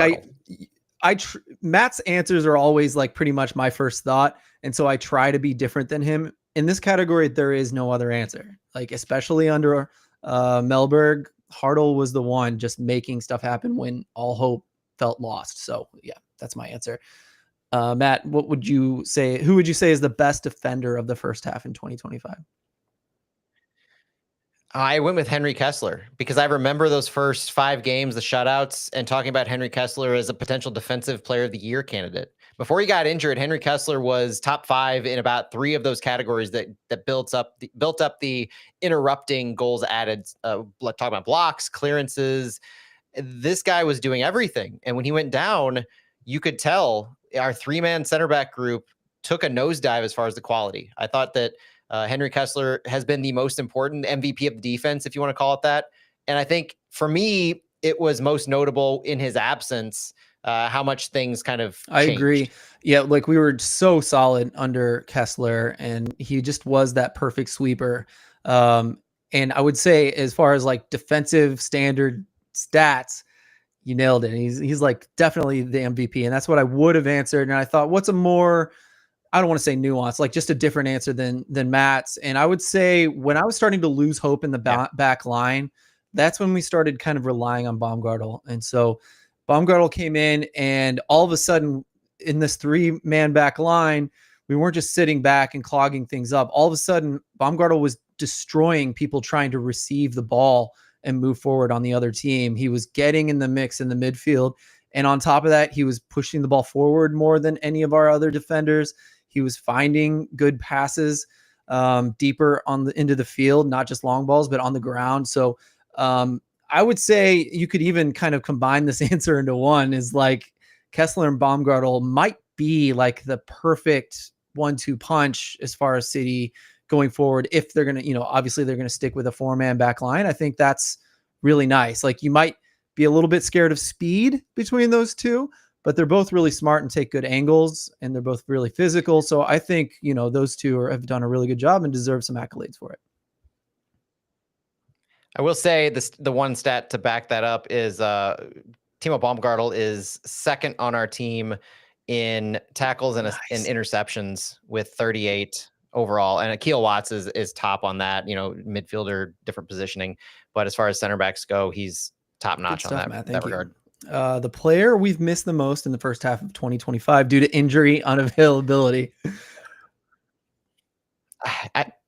Hartle. Matt's answers are always like pretty much my first thought. And so I try to be different than him. In this category, there is no other answer. Like, especially under Mellberg, Hartle was the one just making stuff happen when all hope felt lost. So yeah, that's my answer. Matt, what would you say? Who would you say is the best defender of the first half in 2025? I went with Henry Kessler because I remember those first 5 games, the shutouts, and talking about Henry Kessler as a potential defensive player of the year candidate. Before he got injured, Henry Kessler was top 5 in about 3 of those categories that built up the interrupting goals added. Talking about blocks, clearances. This guy was doing everything, and when he went down, you could tell our 3-man center back group took a nosedive as far as the quality. I thought that Henry Kessler has been the most important MVP of the defense, if you want to call it that. And I think for me, it was most notable in his absence how much things kind of I agree. changed. Yeah, like we were so solid under Kessler, and he just was that perfect sweeper. And I would say, as far as like defensive standard stats, you nailed it. He's like definitely the MVP, and that's what I would have answered. And I thought, what's a more, I don't want to say nuance, like just a different answer than Matt's. And I would say when I was starting to lose hope in the Yeah. back line, that's when we started kind of relying on Baumgartel. And so Baumgartel came in, and all of a sudden in this 3-man back line, we weren't just sitting back and clogging things up. All of a sudden, Baumgartel was destroying people trying to receive the ball and move forward on the other team. He was getting in the mix in the midfield. And on top of that, he was pushing the ball forward more than any of our other defenders. He was finding good passes deeper into the field, not just long balls, but on the ground. So I would say you could even kind of combine this answer into one, is like Kessler and Baumgartel might be like the perfect 1-2 punch as far as City going forward. If they're going to, obviously they're going to stick with a 4-man back line. I think that's really nice. Like you might be a little bit scared of speed between those two, but they're both really smart and take good angles, and they're both really physical. So I think, those two have done a really good job and deserve some accolades for it. I will say the one stat to back that up is Timo Baumgartel is second on our team in tackles and in interceptions with 38 overall, and Akil Watts is top on that. Midfielder, different positioning, but as far as center backs go, he's top notch on that regard. The player we've missed the most in the first half of 2025 due to injury unavailability.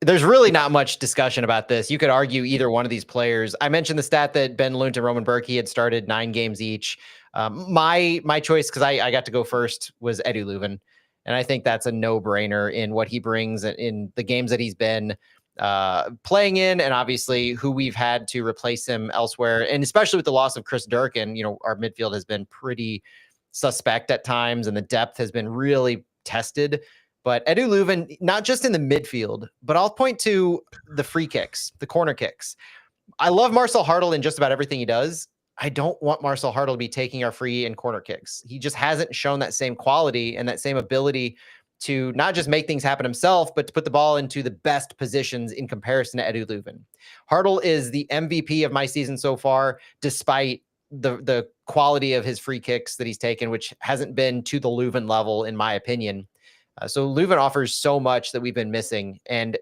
There's really not much discussion about this. You could argue either one of these players. I mentioned the stat that Ben Lunt and Roman Berkey had started 9 games each. My choice, because I got to go first, was Edu Leuven. And I think that's a no-brainer in what he brings in the games that he's been playing in, and obviously who we've had to replace him elsewhere. And especially with the loss of Chris Durkin, our midfield has been pretty suspect at times, and the depth has been really tested. But Edu Leuven, not just in the midfield, but I'll point to the free kicks, the corner kicks. I love Marcel Hartl in just about everything he does. I don't want Marcel Hartl to be taking our free and corner kicks. He just hasn't shown that same quality and that same ability to not just make things happen himself, but to put the ball into the best positions in comparison to Edu Leuven. Hartl is the MVP of my season so far, despite the quality of his free kicks that he's taken, which hasn't been to the Leuven level, in my opinion. So Leuven offers so much that we've been missing. And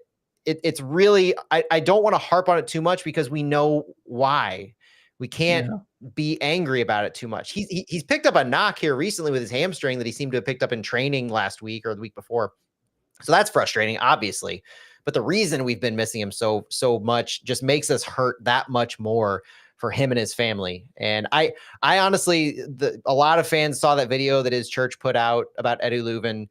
it's really, I don't want to harp on it too much because we know why. We can't be angry about it too much. He's picked up a knock here recently with his hamstring that he seemed to have picked up in training last week or the week before. So that's frustrating, obviously. But the reason we've been missing him so much just makes us hurt that much more for him and his family. And I honestly, a lot of fans saw that video that his church put out about Edu Leuven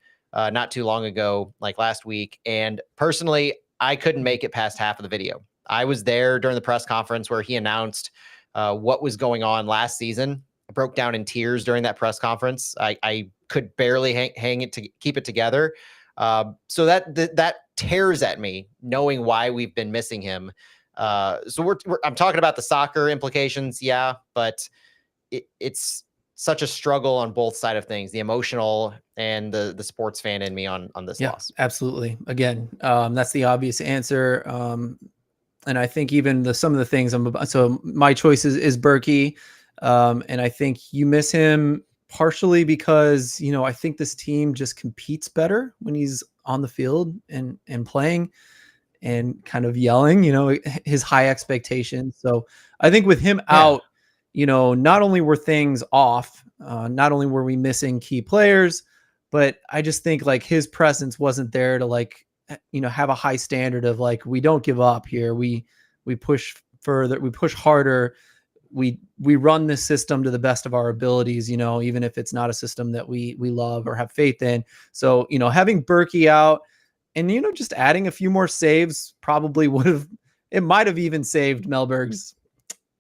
not too long ago, like last week. And personally, I couldn't make it past half of the video. I was there during the press conference where he announced what was going on last season. I broke down in tears during that press conference. I could barely hang it to keep it together. So that tears at me, knowing why we've been missing him. So I'm talking about the soccer implications, yeah, but it's such a struggle on both sides of things, the emotional and the sports fan in me on this loss. Absolutely. Again, that's the obvious answer. And I think even some of the things so my choice is Berkey. And I think you miss him partially because, I think this team just competes better when he's on the field and playing and kind of yelling, his high expectations. So I think with him out, not only were things off, not only were we missing key players, but I just think like his presence wasn't there to have a high standard of like, we don't give up here. We push further, we push harder. We run this system to the best of our abilities, even if it's not a system that we love or have faith in. So, having Berkey out and, just adding a few more saves probably it might've even saved Melberg's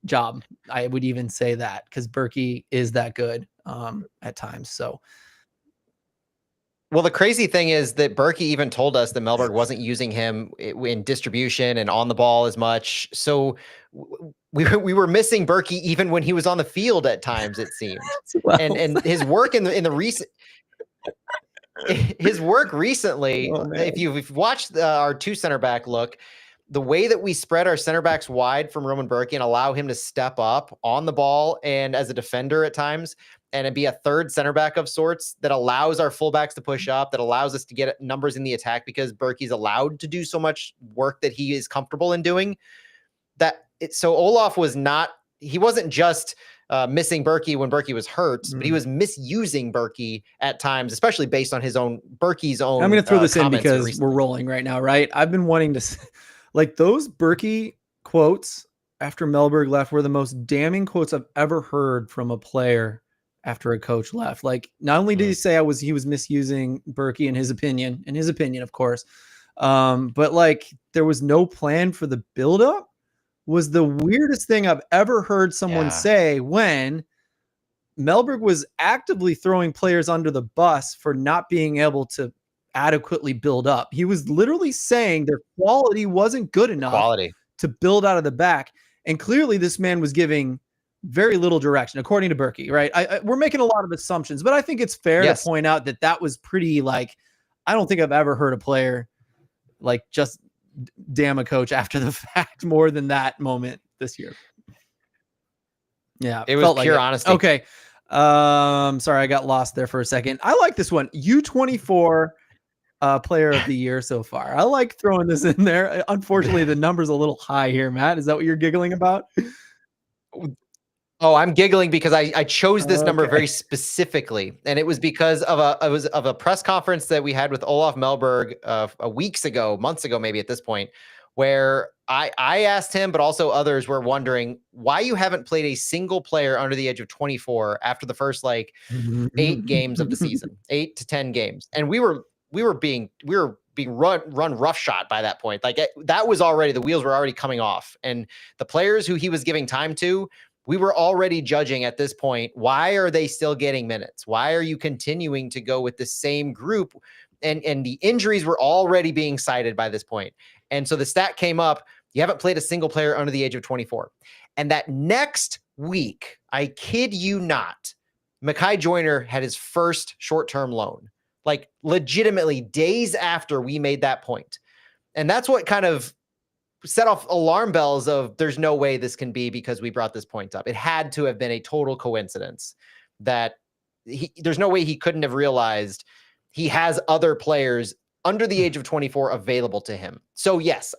job. I would even say that because Berkey is that good at times. So, well, the crazy thing is that Berkey even told us that Melberg wasn't using him in distribution and on the ball as much. So we were missing Berkey even when he was on the field at times, it seemed. Well, And his work in the recent his work recently, oh, man. if you've watched our 2 center back look, the way that we spread our center backs wide from Roman Berkey and allow him to step up on the ball and as a defender at times, and be a third center back of sorts that allows our fullbacks to push up, that allows us to get numbers in the attack because Berkey's allowed to do so much work that he is comfortable in doing. So Olaf he wasn't just missing Berkey when Berkey was hurt, but he was misusing Berkey at times, especially based on Berkey's own. I'm going to throw this in because we're rolling right now, right? I've been wanting to, like, those Berkey quotes after Mellberg left were the most damning quotes I've ever heard from a player after a coach left. Like, not only did he say he was misusing Berkey in his opinion, of course, but like there was no plan for the buildup. Was the weirdest thing I've ever heard someone say when Mellberg was actively throwing players under the bus for not being able to adequately build up. He was literally saying their quality wasn't good enough to build out of the back. And clearly this man was giving very little direction, according to Berkey, right? We're making a lot of assumptions, but I think it's fair to point out that was pretty, like, I don't think I've ever heard a player like just damn a coach after the fact more than that moment this year. Yeah, it was pure honesty. Okay. Sorry, I got lost there for a second. I like this one. U24 player of the year so far. I like throwing this in there. Unfortunately, the number's a little high here, Matt. Is that what you're giggling about? Oh, I'm giggling because I chose this number very specifically, and it was because of a press conference that we had with Olaf Mellberg months ago, maybe at this point, where I asked him, but also others were wondering why you haven't played a single player under the age of 24 after the first 8 games of the season, 8 to 10 games, and we were being run roughshod by that point. Like that was already, the wheels were already coming off, and the players who he was giving time to, we were already judging at this point, why are they still getting minutes? Why are you continuing to go with the same group? And the injuries were already being cited by this point. And so the stat came up, you haven't played a single player under the age of 24. And that next week, I kid you not, Mekhi Joyner had his first short-term loan, like legitimately days after we made that point. And that's what kind of set off alarm bells of there's no way this can be because we brought this point up. It had to have been a total coincidence that there's no way he couldn't have realized he has other players under the age of 24 available to him. So yes,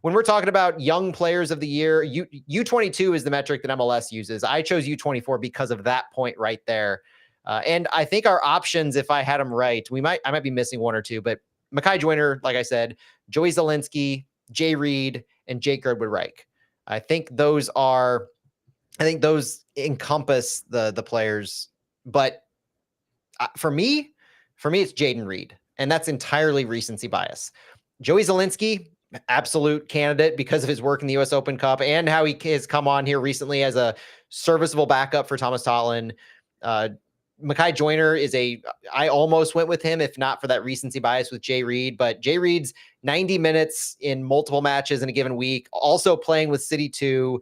when we're talking about young players of the year, U22 is the metric that MLS uses. I chose U24 because of that point right there. And I think our options, if I had them right, I might be missing one or two, but Mekhi Joyner, like I said, Joey Zielinski, Jay Reed, and Jake Girdwood-Reich. I think those encompass the players, but for me, it's Jaden Reed, and that's entirely recency bias. Joey Zielinski, absolute candidate because of his work in the U.S. Open Cup and how he has come on here recently as a serviceable backup for Thomas Totland. Mekhi Joyner I almost went with him if not for that recency bias with Jay Reed, but Jay Reed's 90 minutes in multiple matches in a given week, also playing with City 2.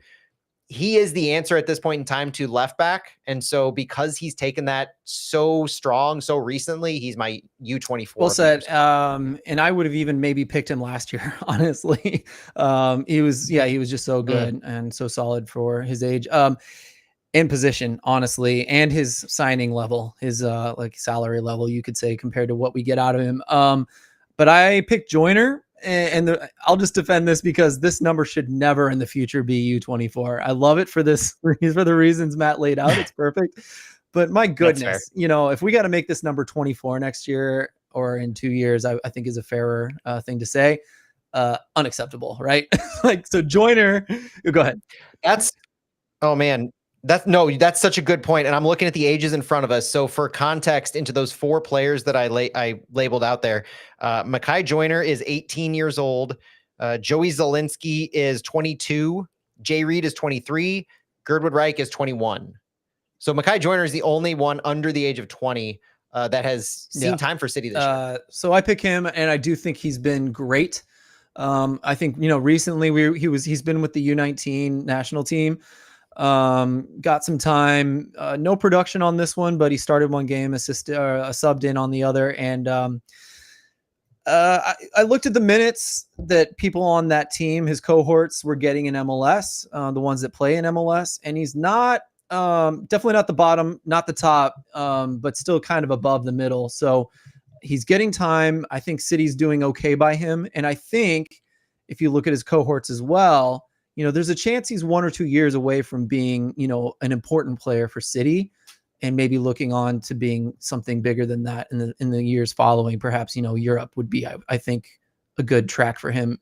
He is the answer at this point in time to left back. And so because he's taken that so strong so recently, he's my U24. Well said. And I would have even maybe picked him last year, honestly. He was just so good and so solid for his age. In position, honestly, and his signing level, his like salary level, you could say, compared to what we get out of him. But I picked Joyner, and I'll just defend this because this number should never in the future be U24. I love it for the reasons Matt laid out. It's perfect. But my goodness, if we got to make this number 24 next year or in 2 years, I think is a fairer thing to say. Unacceptable, right? So Joyner, go ahead. That's such a good point. And I'm looking at the ages in front of us. So for context into those 4 players that I labeled out there, Mekhi Joyner is 18 years old. Joey Zielinski is 22. Jay Reed is 23. Girdwood-Reich is 21. So Mekhi Joyner is the only one under the age of 20 that has seen time for City this year. So I pick him, and I do think he's been great. I think, recently he's been with the U19 national team. Got some time, no production on this one, but he started one game, subbed in on the other. And I looked at the minutes that people on that team, his cohorts, were getting in MLS, the ones that play in MLS, and he's not definitely not the bottom, not the top, but still kind of above the middle. So he's getting time. I think City's doing okay by him. And I think if you look at his cohorts as well, there's a chance he's 1 or 2 years away from being, an important player for City, and maybe looking on to being something bigger than that in the years following. Perhaps, Europe would be, I think, a good track for him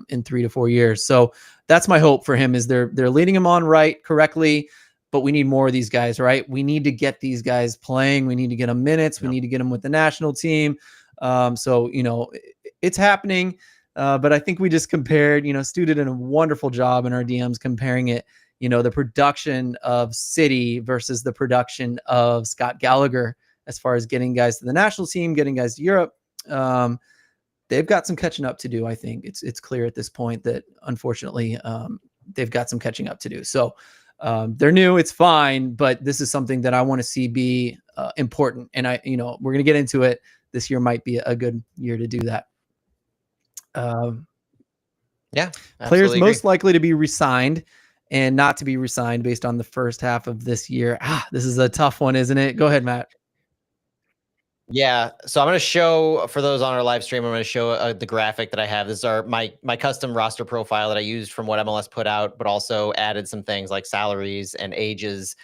in 3 to 4 years. So that's my hope for him, is they're leading him on correctly. But we need more of these guys, right? We need to get these guys playing. We need to get them minutes. We need to get them with the national team. So, it's happening. But I think we just compared, Stu did a wonderful job in our DMs comparing it, the production of City versus the production of Scott Gallagher, as far as getting guys to the national team, getting guys to Europe. They've got some catching up to do. I think it's clear at this point that, unfortunately, they've got some catching up to do. So, they're new, it's fine, but this is something that I want to see be important. And we're going to get into it. This year might be a good year to do that. Yeah. Players most likely to be re-signed and not to be re-signed based on the first half of this year. This is a tough one, isn't it? Go ahead, Matt. Yeah, so I'm going to show, for those on our live stream, I'm going to show the graphic that I have. This is my custom roster profile that I used from what MLS put out, but also added some things like salaries and ages.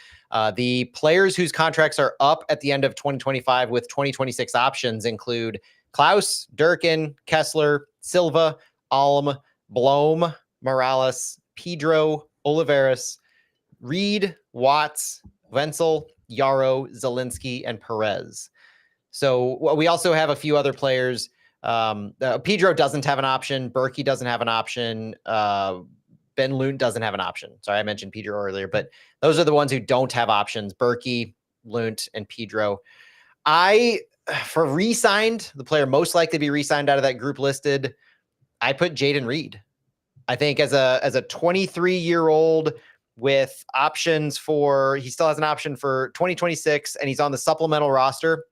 The players whose contracts are up at the end of 2025 with 2026 options include Klaus, Durkin, Kessler, Silva, Alm, Blom, Morales, Pedro, Oliveras, Reed, Watts, Wenzel, Yarrow, Zielinski, and Perez. So we also have a few other players. Pedro doesn't have an option. Berkey doesn't have an option. Ben Lunt doesn't have an option. Sorry, I mentioned Pedro earlier, but those are the ones who don't have options: Berkey, Lunt, and Pedro. For re-signed, the player most likely to be re-signed out of that group listed, I put Jayden Reed. I think as a 23-year-old with options he still has an option for 2026, and he's on the supplemental roster.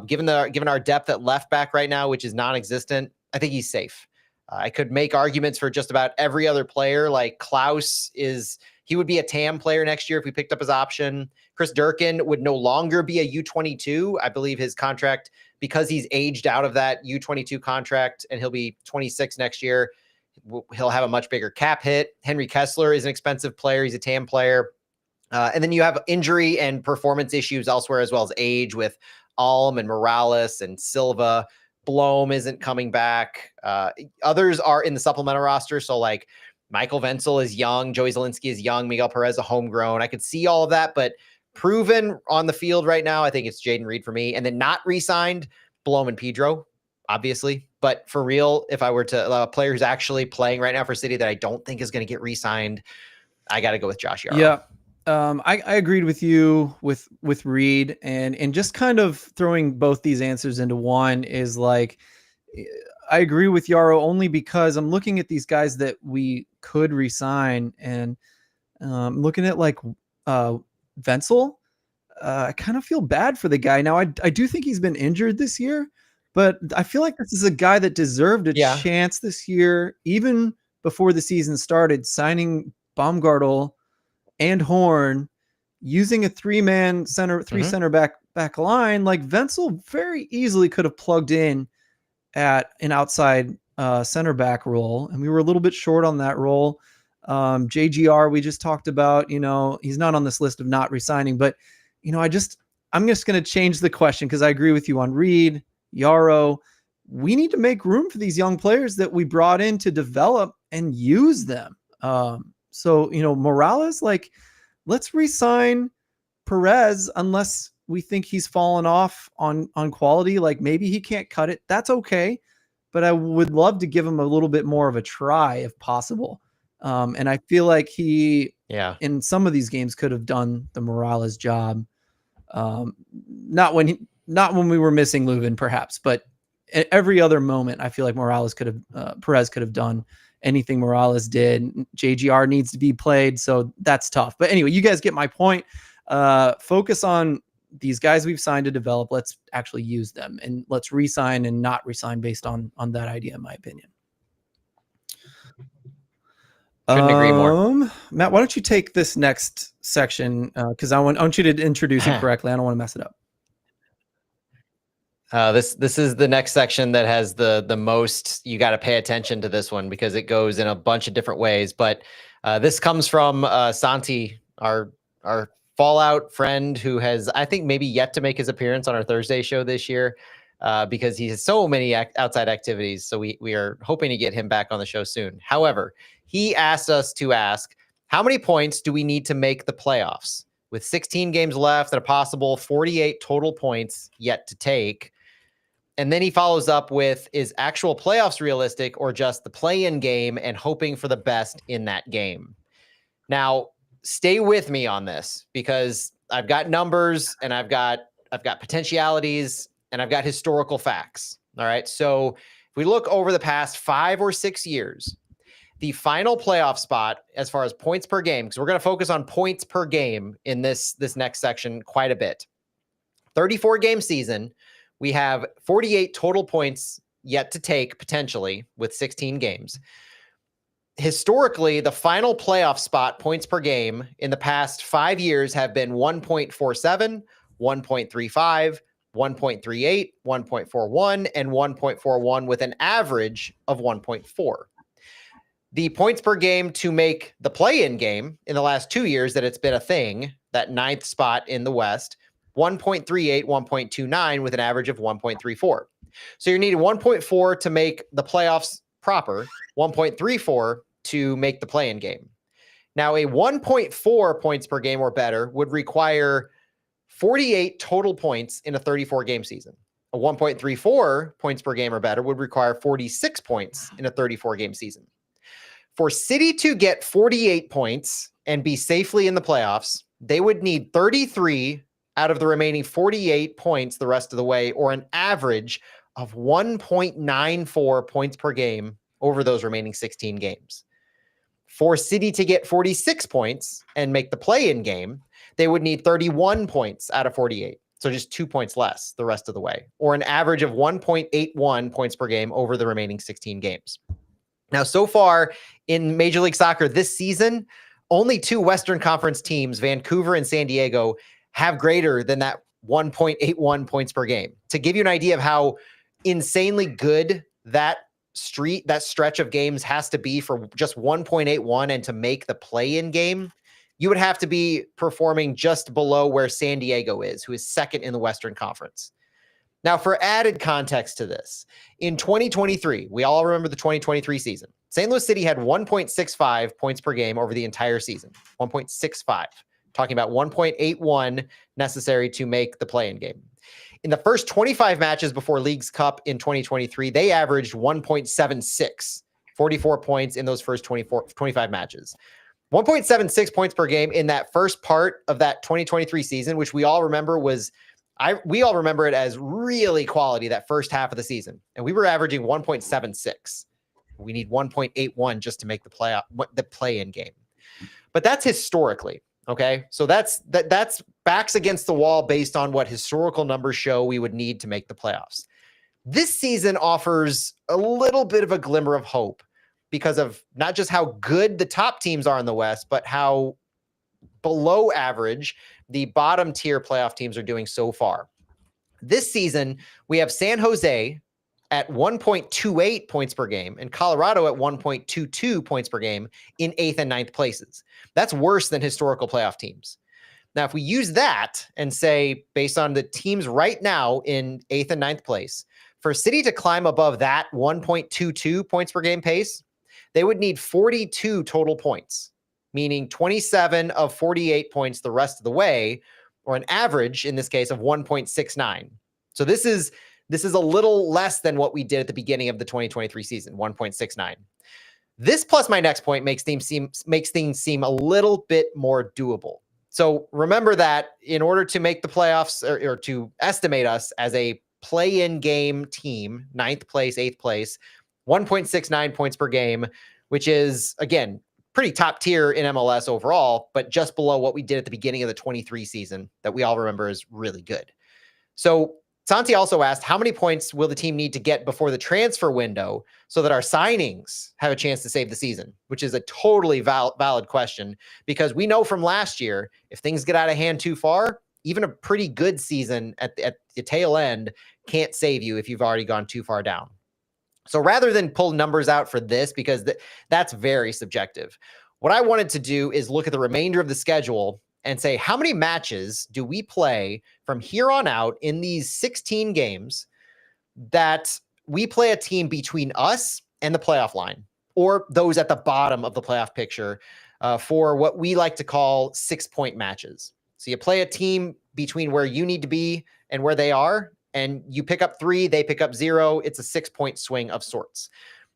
Given our depth at left back right now, which is non-existent, I think he's safe. I could make arguments for just about every other player. Like Klaus he would be a TAM player next year if we picked up his option. Chris Durkin would no longer be a U22. I believe his contract, because he's aged out of that U22 contract and he'll be 26 next year, he'll have a much bigger cap hit. Henry Kessler is an expensive player. He's a TAM player. And then you have injury and performance issues elsewhere, as well as age, with Alm and Morales and Silva. Blom isn't coming back. Others are in the supplemental roster. So like Michael Wenzel is young. Joey Zielinski is young. Miguel Perez, a homegrown. I could see all of that, but proven on the field right now, I think it's Jayden Reed for me. And then not re-signed, Blom and Pedro, obviously. But for real, if I were to a player who's actually playing right now for City that I don't think is going to get re-signed, I got to go with Josh Yarrow. Yeah. I agreed with you with Reed, and just kind of throwing both these answers into one is like, I agree with Yarrow only because I'm looking at these guys that we could re-sign, and looking at like Wenzel. I kind of feel bad for the guy. Now, I do think he's been injured this year, but I feel like this is a guy that deserved a chance this year, even before the season started, signing Baumgartel and Horn, using a three center back line. Like Wenzel very easily could have plugged in at an outside center back role, and we were a little bit short on that role. JGR, we just talked about, he's not on this list of not resigning, but I'm just going to change the question, because I agree with you on Reed, Yarrow. We need to make room for these young players that we brought in to develop and use them. So, Morales, like, let's re-sign Perez unless we think he's fallen off on quality. Like, maybe he can't cut it. That's okay. But I would love to give him a little bit more of a try if possible. And I feel like he, in some of these games, could have done the Morales job. Not when we were missing Leuven, perhaps, but every other moment, I feel like Perez could have done anything Morales did. JGR needs to be played, so that's tough. But anyway, you guys get my point. Focus on these guys we've signed to develop. Let's actually use them, and let's re-sign and not re-sign based on that idea, in my opinion. Couldn't agree more. Matt, why don't you take this next section? Because I want you to introduce it correctly. I don't want to mess it up. This is the next section that has the most. You got to pay attention to this one because it goes in a bunch of different ways. But this comes from Santi, our Fallout friend, who has, I think, maybe yet to make his appearance on our Thursday show this year because he has so many outside activities. So we are hoping to get him back on the show soon. However, he asked us to ask, how many points do we need to make the playoffs? With 16 games left and a possible 48 total points yet to take. And then he follows up with, is actual playoffs realistic or just the play-in game and hoping for the best in that game? Now, stay with me on this because I've got numbers and I've got potentialities and I've got historical facts. All right. So if we look over the past 5 or 6 years, the final playoff spot as far as points per game, because we're going to focus on points per game in this next section quite a bit. 34 game season, we have 48 total points yet to take potentially with 16 games. Historically, the final playoff spot points per game in the past 5 years have been 1.47, 1.35, 1.38, 1.41, and 1.41 with an average of 1.4. The points per game to make the play-in game in the last 2 years that it's been a thing, that 9th spot in the West, 1.38, 1.29 with an average of 1.34. So you're needing 1.4 to make the playoffs proper, 1.34 to make the play-in game. Now, a 1.4 points per game or better would require 48 total points in a 34-game season. A 1.34 points per game or better would require 46 points in a 34-game season. For City to get 48 points and be safely in the playoffs, they would need 33 out of the remaining 48 points the rest of the way, or an average of 1.94 points per game over those remaining 16 games. For City to get 46 points and make the play-in game, they would need 31 points out of 48. So just 2 points less the rest of the way, or an average of 1.81 points per game over the remaining 16 games. Now, so far in Major League Soccer this season, only 2 Western Conference teams, Vancouver and San Diego, have greater than that 1.81 points per game. To give you an idea of how insanely good that stretch of games has to be for just 1.81 and to make the play-in game, you would have to be performing just below where San Diego is, who is second in the Western Conference. Now, for added context to this, in 2023, we all remember the 2023 season. St. Louis City had 1.65 points per game over the entire season. 1.65. Talking about 1.81 necessary to make the play-in game. In the first 25 matches before Leagues Cup in 2023, they averaged 1.76, 44 points in those first 25 matches. 1.76 points per game in that first part of that 2023 season, which we all remember we all remember it as really quality, that first half of the season. And we were averaging 1.76. We need 1.81 just to make the play-in game. But that's historically, okay? So that's backs against the wall based on what historical numbers show we would need to make the playoffs. This season offers a little bit of a glimmer of hope because of not just how good the top teams are in the West, but how below average the bottom tier playoff teams are doing so far. This season, we have San Jose at 1.28 points per game and Colorado at 1.22 points per game in 8th and 9th places. That's worse than historical playoff teams. Now, if we use that and say, based on the teams right now in 8th and 9th place, for City to climb above that 1.22 points per game pace, they would need 42 total points, meaning 27 of 48 points the rest of the way, or an average, in this case, of 1.69. So this is a little less than what we did at the beginning of the 2023 season, 1.69. This plus my next point makes things seem a little bit more doable. So remember that in order to make the playoffs or to estimate us as a play-in game team, 9th place, 8th place, 1.69 points per game, which is, again, pretty top tier in MLS overall, but just below what we did at the beginning of the 23 season that we all remember is really good. So Santi also asked, how many points will the team need to get before the transfer window so that our signings have a chance to save the season, which is a totally valid question, because we know from last year, if things get out of hand too far, even a pretty good season at the tail end can't save you if you've already gone too far down. So rather than pull numbers out for this, because that's very subjective, what I wanted to do is look at the remainder of the schedule and say, how many matches do we play from here on out in these 16 games that we play a team between us and the playoff line, or those at the bottom of the playoff picture, for what we like to call 6-point matches. So you play a team between where you need to be and where they are, and you pick up 3, they pick up 0. It's a 6-point swing of sorts.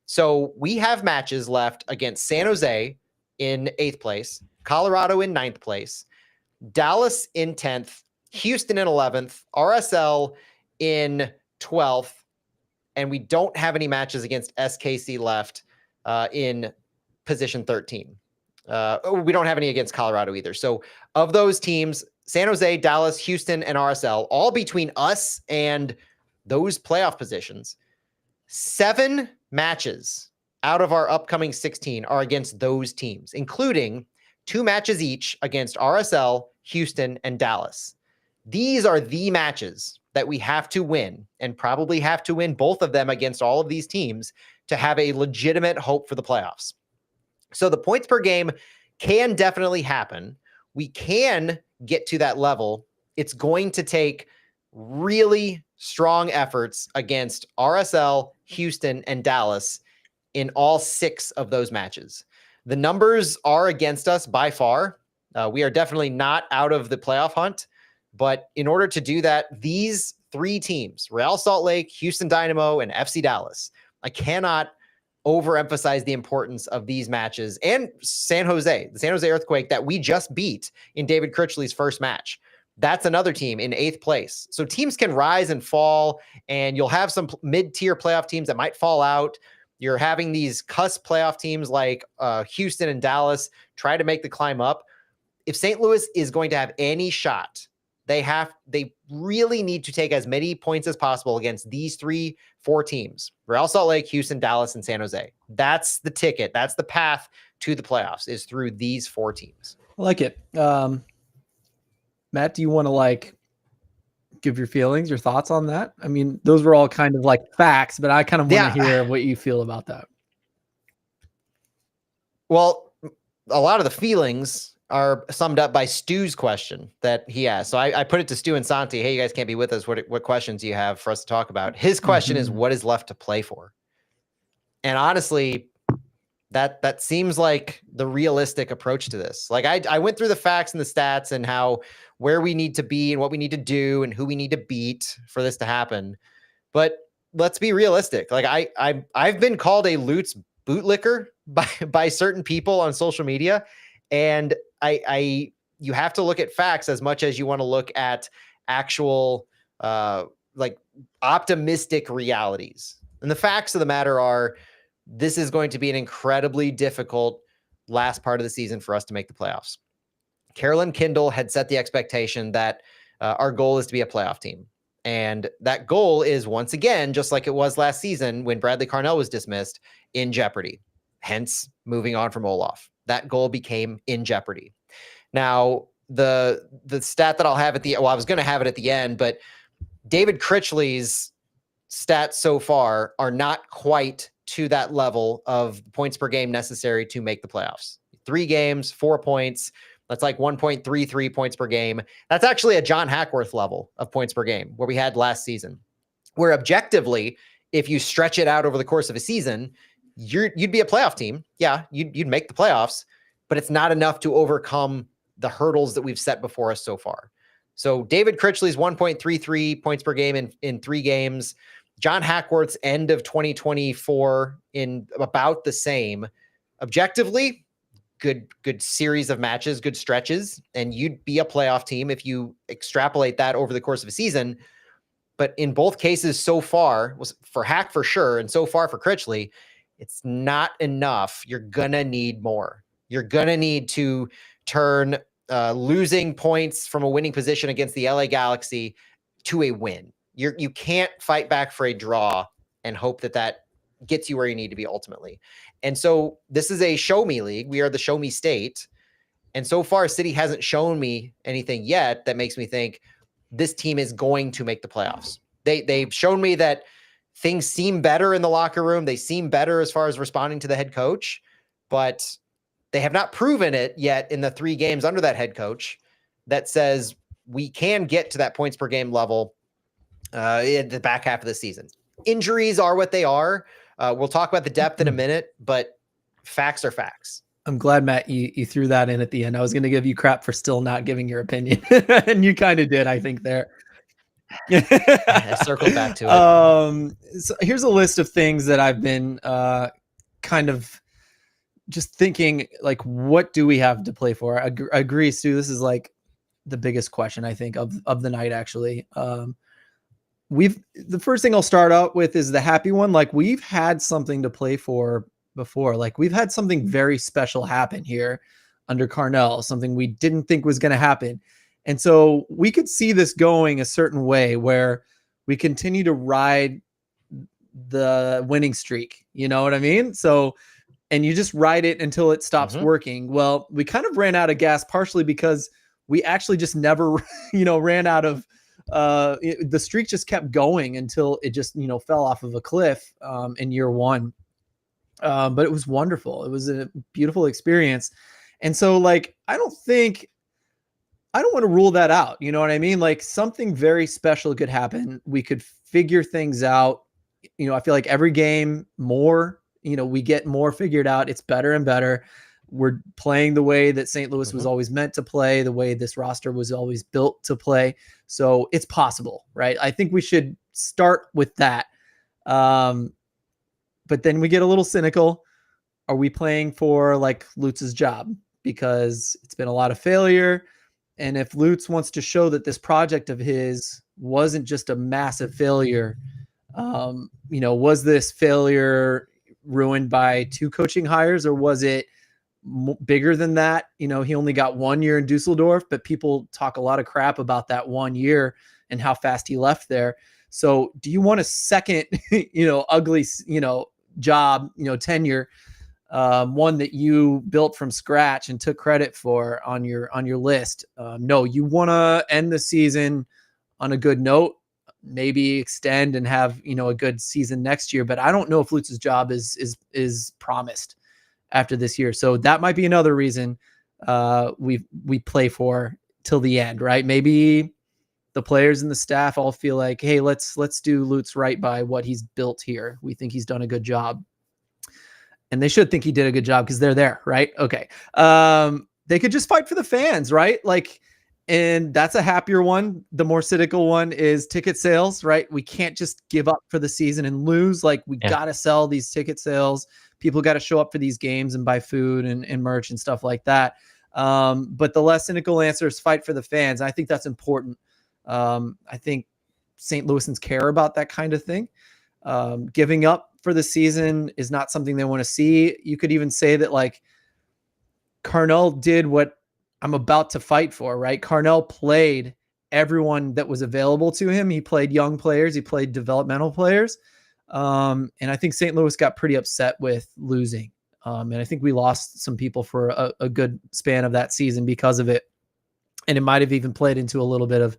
So we have matches left against San Jose in 8th place, Colorado in 9th place, Dallas in 10th, Houston in 11th, RSL in 12th, and we don't have any matches against SKC left in position 13. We don't have any against Colorado either. So of those teams, San Jose, Dallas, Houston, and RSL, all between us and those playoff positions, 7 matches out of our upcoming 16 are against those teams, including 2 matches each against RSL, Houston, and Dallas. These are the matches that we have to win, and probably have to win both of them against all of these teams to have a legitimate hope for the playoffs. So the points per game can definitely happen. We can get to that level. It's going to take really strong efforts against RSL, Houston, and Dallas in all 6 of those matches. The numbers are against us by far. We are definitely not out of the playoff hunt, but in order to do that, these 3 teams, Real Salt Lake, Houston Dynamo, and FC Dallas, I cannot overemphasize the importance of these matches, and San Jose, the San Jose Earthquake that we just beat in David Critchley's first match. That's another team in 8th place. So teams can rise and fall, and you'll have some mid-tier playoff teams that might fall out. You're having these cusp playoff teams like Houston and Dallas try to make the climb up. If St. Louis is going to have any shot, they really need to take as many points as possible against these 4 teams: Real Salt Lake, Houston, Dallas, and San Jose. That's the ticket. That's the path to the playoffs, is through these 4 teams. I like it. Matt, do you want to give your feelings, your thoughts on that? I mean, those were all kind of facts, but I kind of want to hear what you feel about that. Well, a lot of the feelings are summed up by Stu's question that he asked. So I put it to Stu and Santi. Hey, you guys can't be with us. What questions do you have for us to talk about? His question is, what is left to play for? And honestly, that seems like the realistic approach to this. I went through the facts and the stats and where we need to be and what we need to do and who we need to beat for this to happen. But let's be realistic. I've been called a Lutz bootlicker by certain people on social media, and you have to look at facts as much as you want to look at actual optimistic realities. And the facts of the matter are, this is going to be an incredibly difficult last part of the season for us to make the playoffs. Carolyn Kindle had set the expectation that our goal is to be a playoff team. And that goal is, once again, just like it was last season when Bradley Carnell was dismissed, in jeopardy. Hence, moving on from Olaf. That goal became in jeopardy. Now, the stat that I'll have I was going to have it at the end, but David Critchley's stats so far are not quite to that level of points per game necessary to make the playoffs. 3 games, 4 points. That's 1.33 points per game. That's actually a John Hackworth level of points per game where we had last season, where objectively, if you stretch it out over the course of a season, you'd be a playoff team. Yeah, you'd make the playoffs, but it's not enough to overcome the hurdles that we've set before us so far. So David Critchley's 1.33 points per game in 3 games. John Hackworth's end of 2024 in about the same. Objectively, good series of matches, good stretches, and you'd be a playoff team if you extrapolate that over the course of a season. But in both cases so far, was for Hack for sure, and so far for Critchley, it's not enough. You're gonna need more. You're gonna need to turn losing points from a winning position against the LA Galaxy to a win. You can't fight back for a draw and hope that gets you where you need to be ultimately. And so this is a show me league. We are the show me state. And so far, City hasn't shown me anything yet that makes me think this team is going to make the playoffs. They've shown me that things seem better in the locker room. They seem better as far as responding to the head coach, but they have not proven it yet in the 3 games under that head coach that says we can get to that points per game level in the back half of the season. Injuries are what they are. We'll talk about the depth in a minute, but facts are facts. I'm glad, Matt, you threw that in at the end. I was going to give you crap for still not giving your opinion, and you kind of did, I think, there. I circled back to it. So here's a list of things that I've been kind of just thinking, like, what do we have to play for? I agree, Stu. This is like the biggest question, I think, of the night, actually. The first thing I'll start out with is the happy one. Like, we've had something to play for before. Like, we've had something very special happen here under Carnell, something we didn't think was going to happen. And so we could see this going a certain way where we continue to ride the winning streak. You know what I mean? So, and you just ride it until it stops working. Well, we kind of ran out of gas partially because we actually just never, ran out of, the streak just kept going until it just, fell off of a cliff in year 1. But it was wonderful. It was a beautiful experience. And so, like, I don't want to rule that out. You know what I mean? Like, something very special could happen. We could figure things out. I feel like every game more, we get more figured out. It's better and better. We're playing the way that St. Louis was always meant to play, the way this roster was always built to play. So it's possible, right? I think we should start with that. But then we get a little cynical. Are we playing for, like, Lutz's job? Because it's been a lot of failure. And if Lutz wants to show that this project of his wasn't just a massive failure, was this failure ruined by 2 coaching hires, or was it bigger than that? He only got 1 year in Dusseldorf, but people talk a lot of crap about that 1 year and how fast he left there. So do you want a second, ugly, job, tenure, one that you built from scratch and took credit for on your list? No, you want to end the season on a good note, maybe extend and have, a good season next year. But I don't know if Lutz's job is promised after this year. So that might be another reason we play for till the end, right? Maybe the players and the staff all feel like, hey, let's do Lutz right by what he's built here. We think he's done a good job. And they should think he did a good job because they're there, right? Okay. They could just fight for the fans, right? Like, and that's a happier one. The more cynical one is ticket sales, right? We can't just give up for the season and lose. Like, we got to sell these ticket sales. People got to show up for these games and buy food and merch and stuff like that. But the less cynical answer is fight for the fans. I think that's important. I think St. Louisans care about that kind of thing. Giving up for the season is not something they want to see. You could even say that, like, Carnell did what I'm about to fight for, right? Carnell played everyone that was available to him. He played young players. He played developmental players. And I think St. Louis got pretty upset with losing. And I think we lost some people for a good span of that season because of it. And it might have even played into a little bit of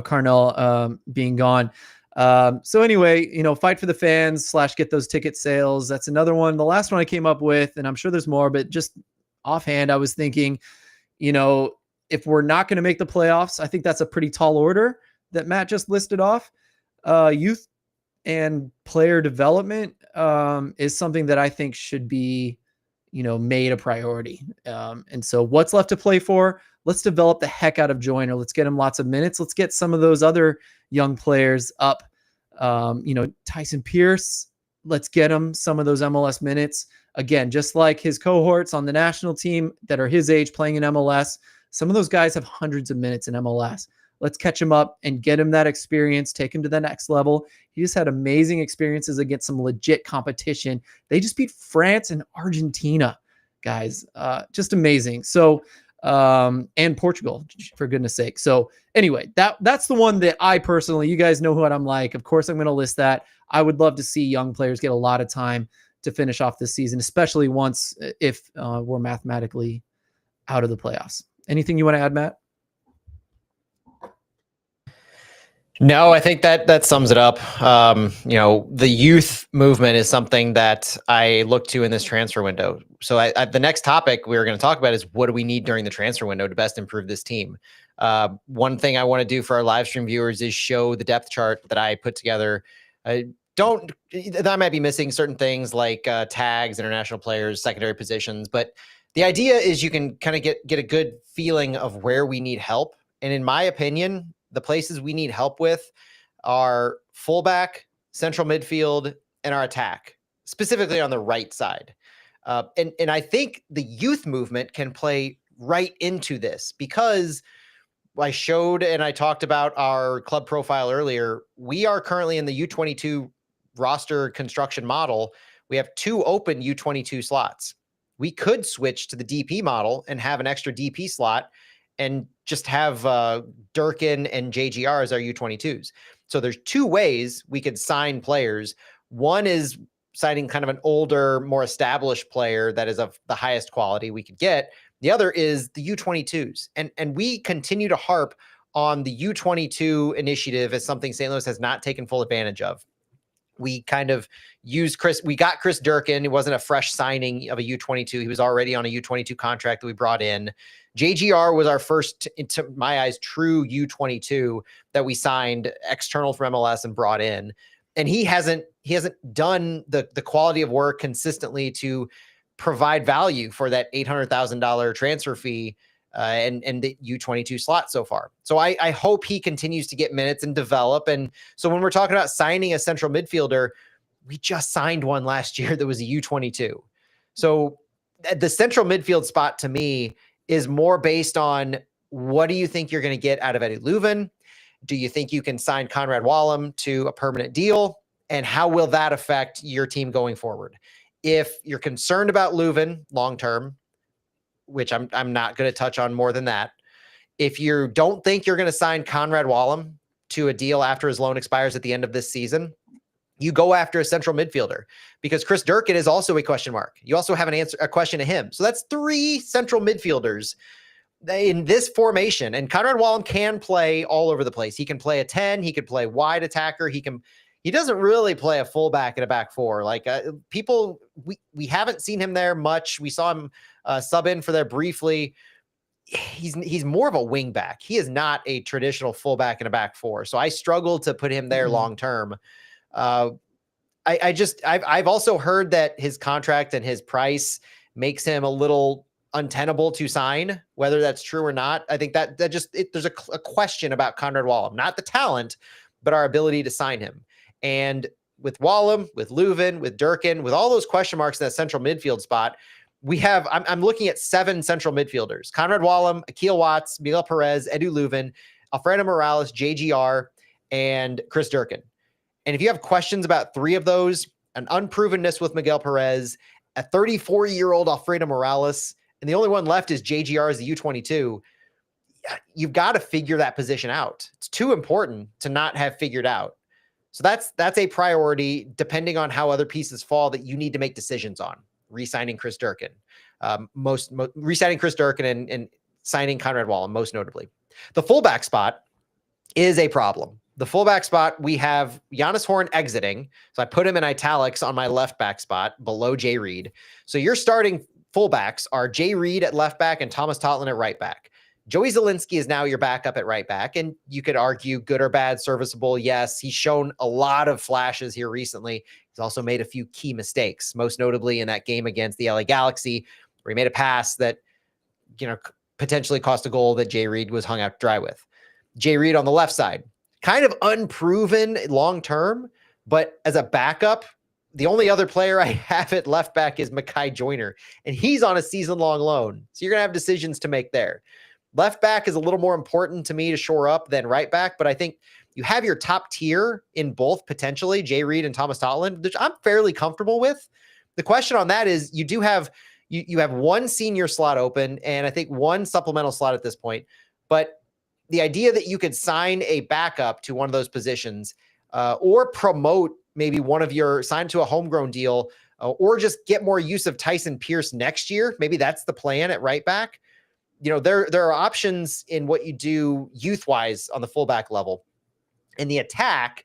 Carnell being gone. So anyway, fight for the fans / get those ticket sales. That's another one. The last one I came up with, and I'm sure there's more, but just offhand, I was thinking, if we're not going to make the playoffs, I think that's a pretty tall order that Matt just listed off. Youth and player development is something that I think should be, made a priority. And so what's left to play for? Let's develop the heck out of Joyner. Let's get him lots of minutes. Let's get some of those other young players up. Tyson Pierce, let's get him some of those MLS minutes. Again, just like his cohorts on the national team that are his age playing in MLS, some of those guys have hundreds of minutes in MLS. Let's catch him up and get him that experience, take him to the next level. He just had amazing experiences against some legit competition. They just beat France and Argentina, guys. Just amazing. So, and Portugal, for goodness sake. So anyway, that's the one that I personally, you guys know what I'm like. Of course, I'm going to list that. I would love to see young players get a lot of time to finish off this season, especially once if we're mathematically out of the playoffs. Anything you want to add, Matt? No, I think that sums it up. The youth movement is something that I look to in this transfer window. So the next topic we were going to talk about is what do we need during the transfer window to best improve this team? One thing I want to do for our live stream viewers is show the depth chart that I put together. I might be missing certain things like tags, international players, secondary positions, but the idea is you can kind of get a good feeling of where we need help. And in my opinion, the places we need help with are fullback, central midfield, and our attack, specifically on the right side. And I think the youth movement can play right into this because I showed and I talked about our club profile earlier. We are currently in the U22 roster construction model. We have 2 open U22 slots. We could switch to the DP model and have an extra DP slot and just have Durkin and JGR as our U22s. So there's 2 ways we could sign players. One is signing kind of an older, more established player that is of the highest quality we could get. The other is the U22s. And we continue to harp on the U22 initiative as something St. Louis has not taken full advantage of. We kind of used we got Chris Durkin. It wasn't a fresh signing of a U22. He was already on a U22 contract that we brought in. JGR was our first, into my eyes, true U22 that we signed external from MLS and brought in. And he hasn't done the quality of work consistently to provide value for that $800,000 transfer fee and the U22 slot so far. So I hope he continues to get minutes and develop. And so when we're talking about signing a central midfielder, we just signed one last year that was a U22. So the central midfield spot to me is more based on what do you think you're going to get out of Eddie Leuven? Do you think you can sign Conrad Wallem to a permanent deal? And how will that affect your team going forward? If you're concerned about Leuven long-term, which I'm not going to touch on more than that. If you don't think you're going to sign Conrad Wallem to a deal after his loan expires at the end of this season, you go after a central midfielder because Chris Durkin is also a question mark. You also have a question to him. So that's 3 central midfielders in this formation. And Conrad Wallem can play all over the place. He can play a 10. He could play wide attacker. He doesn't really play a fullback and a back 4. Like we haven't seen him there much. We saw him sub in for there briefly. He's more of a wing back. He is not a traditional fullback and a back 4. So I struggle to put him there long term. I've also heard that his contract and his price makes him a little untenable to sign. Whether that's true or not, I think that there's a question about Conrad Wallem, not the talent, but our ability to sign him. And with Wallem, with Leuven, with Durkin, with all those question marks in that central midfield spot, we have, I'm looking at 7 central midfielders: Conrad Wallem, Akil Watts, Miguel Perez, Edu Leuven, Alfredo Morales, JGR, and Chris Durkin. And if you have questions about 3 of those, an unprovenness with Miguel Perez, a 34-year-old Alfredo Morales, and the only one left is JGR as the U22, you've got to figure that position out. It's too important to not have figured out. So that's a priority, depending on how other pieces fall, that you need to make decisions on. Re-signing Chris Durkin, re-signing Chris Durkin and signing Conrad Wallem, most notably. The fullback spot is a problem. The fullback spot, we have Giannis Horn exiting. So I put him in italics on my left back spot below Jay Reed. So your starting fullbacks are Jay Reed at left back and Thomas Totland at right back. Joey Zielinski is now your backup at right back. And you could argue good or bad, serviceable. Yes, he's shown a lot of flashes here recently. He's also made a few key mistakes, most notably in that game against the LA Galaxy, where he made a pass that, potentially cost a goal that Jay Reed was hung out dry with. Jay Reed on the left side, kind of unproven long-term, but as a backup, the only other player I have at left back is Makai Joyner, and he's on a season-long loan. So you're going to have decisions to make there. Left back is a little more important to me to shore up than right back, but I think you have your top tier in both potentially, Jay Reed and Thomas Totland, which I'm fairly comfortable with. The question on that is you do have you have one senior slot open and I think one supplemental slot at this point, but the idea that you could sign a backup to one of those positions or promote maybe one of your sign to a homegrown deal or just get more use of Tyson Pierce next year. Maybe that's the plan at right back. You know, there are options in what you do youth wise on the fullback level. And the attack,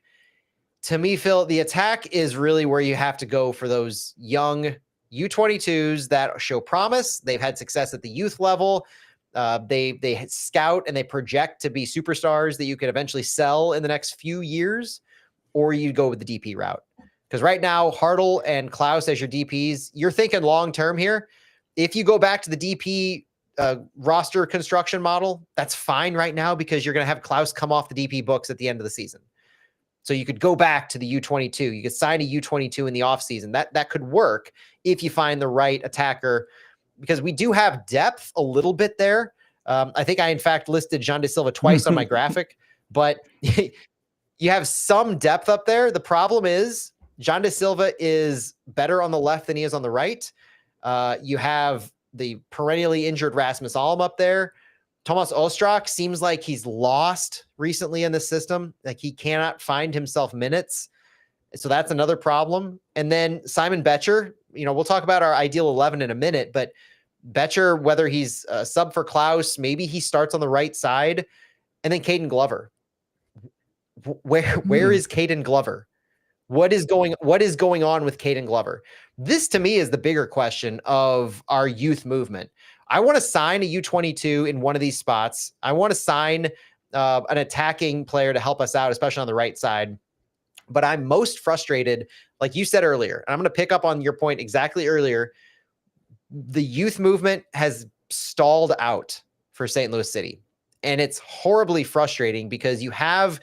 to me, Phil, the attack is really where you have to go for those young U22s that show promise. They've had success at the youth level. They scout and they project to be superstars that you could eventually sell in the next few years, or you go with the DP route. Because right now, Hartle and Klaus as your DPs, you're thinking long term here. If you go back to the DP roster construction model, that's fine right now because you're going to have Klaus come off the DP books at the end of the season. So you could go back to the U22. You could sign a U22 in the offseason. That could work if you find the right attacker, because we do have depth a little bit there. I think I, in fact, listed Jean de Silva twice on my graphic, but you have some depth up there. The problem is Jean de Silva is better on the left than he is on the right. You have the perennially injured Rasmus Alm up there. Thomas Ostrak seems like he's lost recently in the system. Like he cannot find himself minutes. So that's another problem. And then Simon Betcher, you know, we'll talk about our ideal 11 in a minute, but Betcher, whether he's a sub for Klaus, maybe he starts on the right side. And then Caden Glover. Where is Caden Glover? What is going on with Caden Glover? This to me is the bigger question of our youth movement. I want to sign a U22 in one of these spots. I want to sign an attacking player to help us out, especially on the right side. But I'm most frustrated, like you said earlier, and I'm going to pick up on your point exactly earlier. The youth movement has stalled out for St. Louis City. And it's horribly frustrating because you have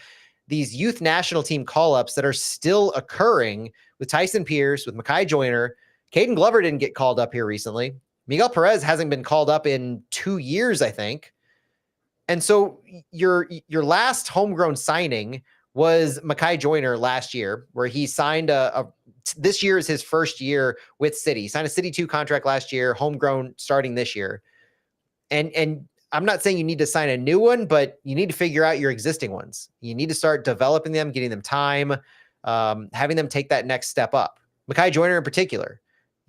these youth national team call-ups that are still occurring with Tyson Pierce, with Mekhi Joyner. Caden Glover didn't get called up here recently. Miguel Perez hasn't been called up in 2 years, I think. And so your last homegrown signing was Mekhi Joyner last year, where he signed this year is his first year with City. He signed a City 2 contract last year, homegrown starting this year. And I'm not saying you need to sign a new one, but you need to figure out your existing ones. You need to start developing them, getting them time, having them take that next step up. Mekhi Joyner in particular.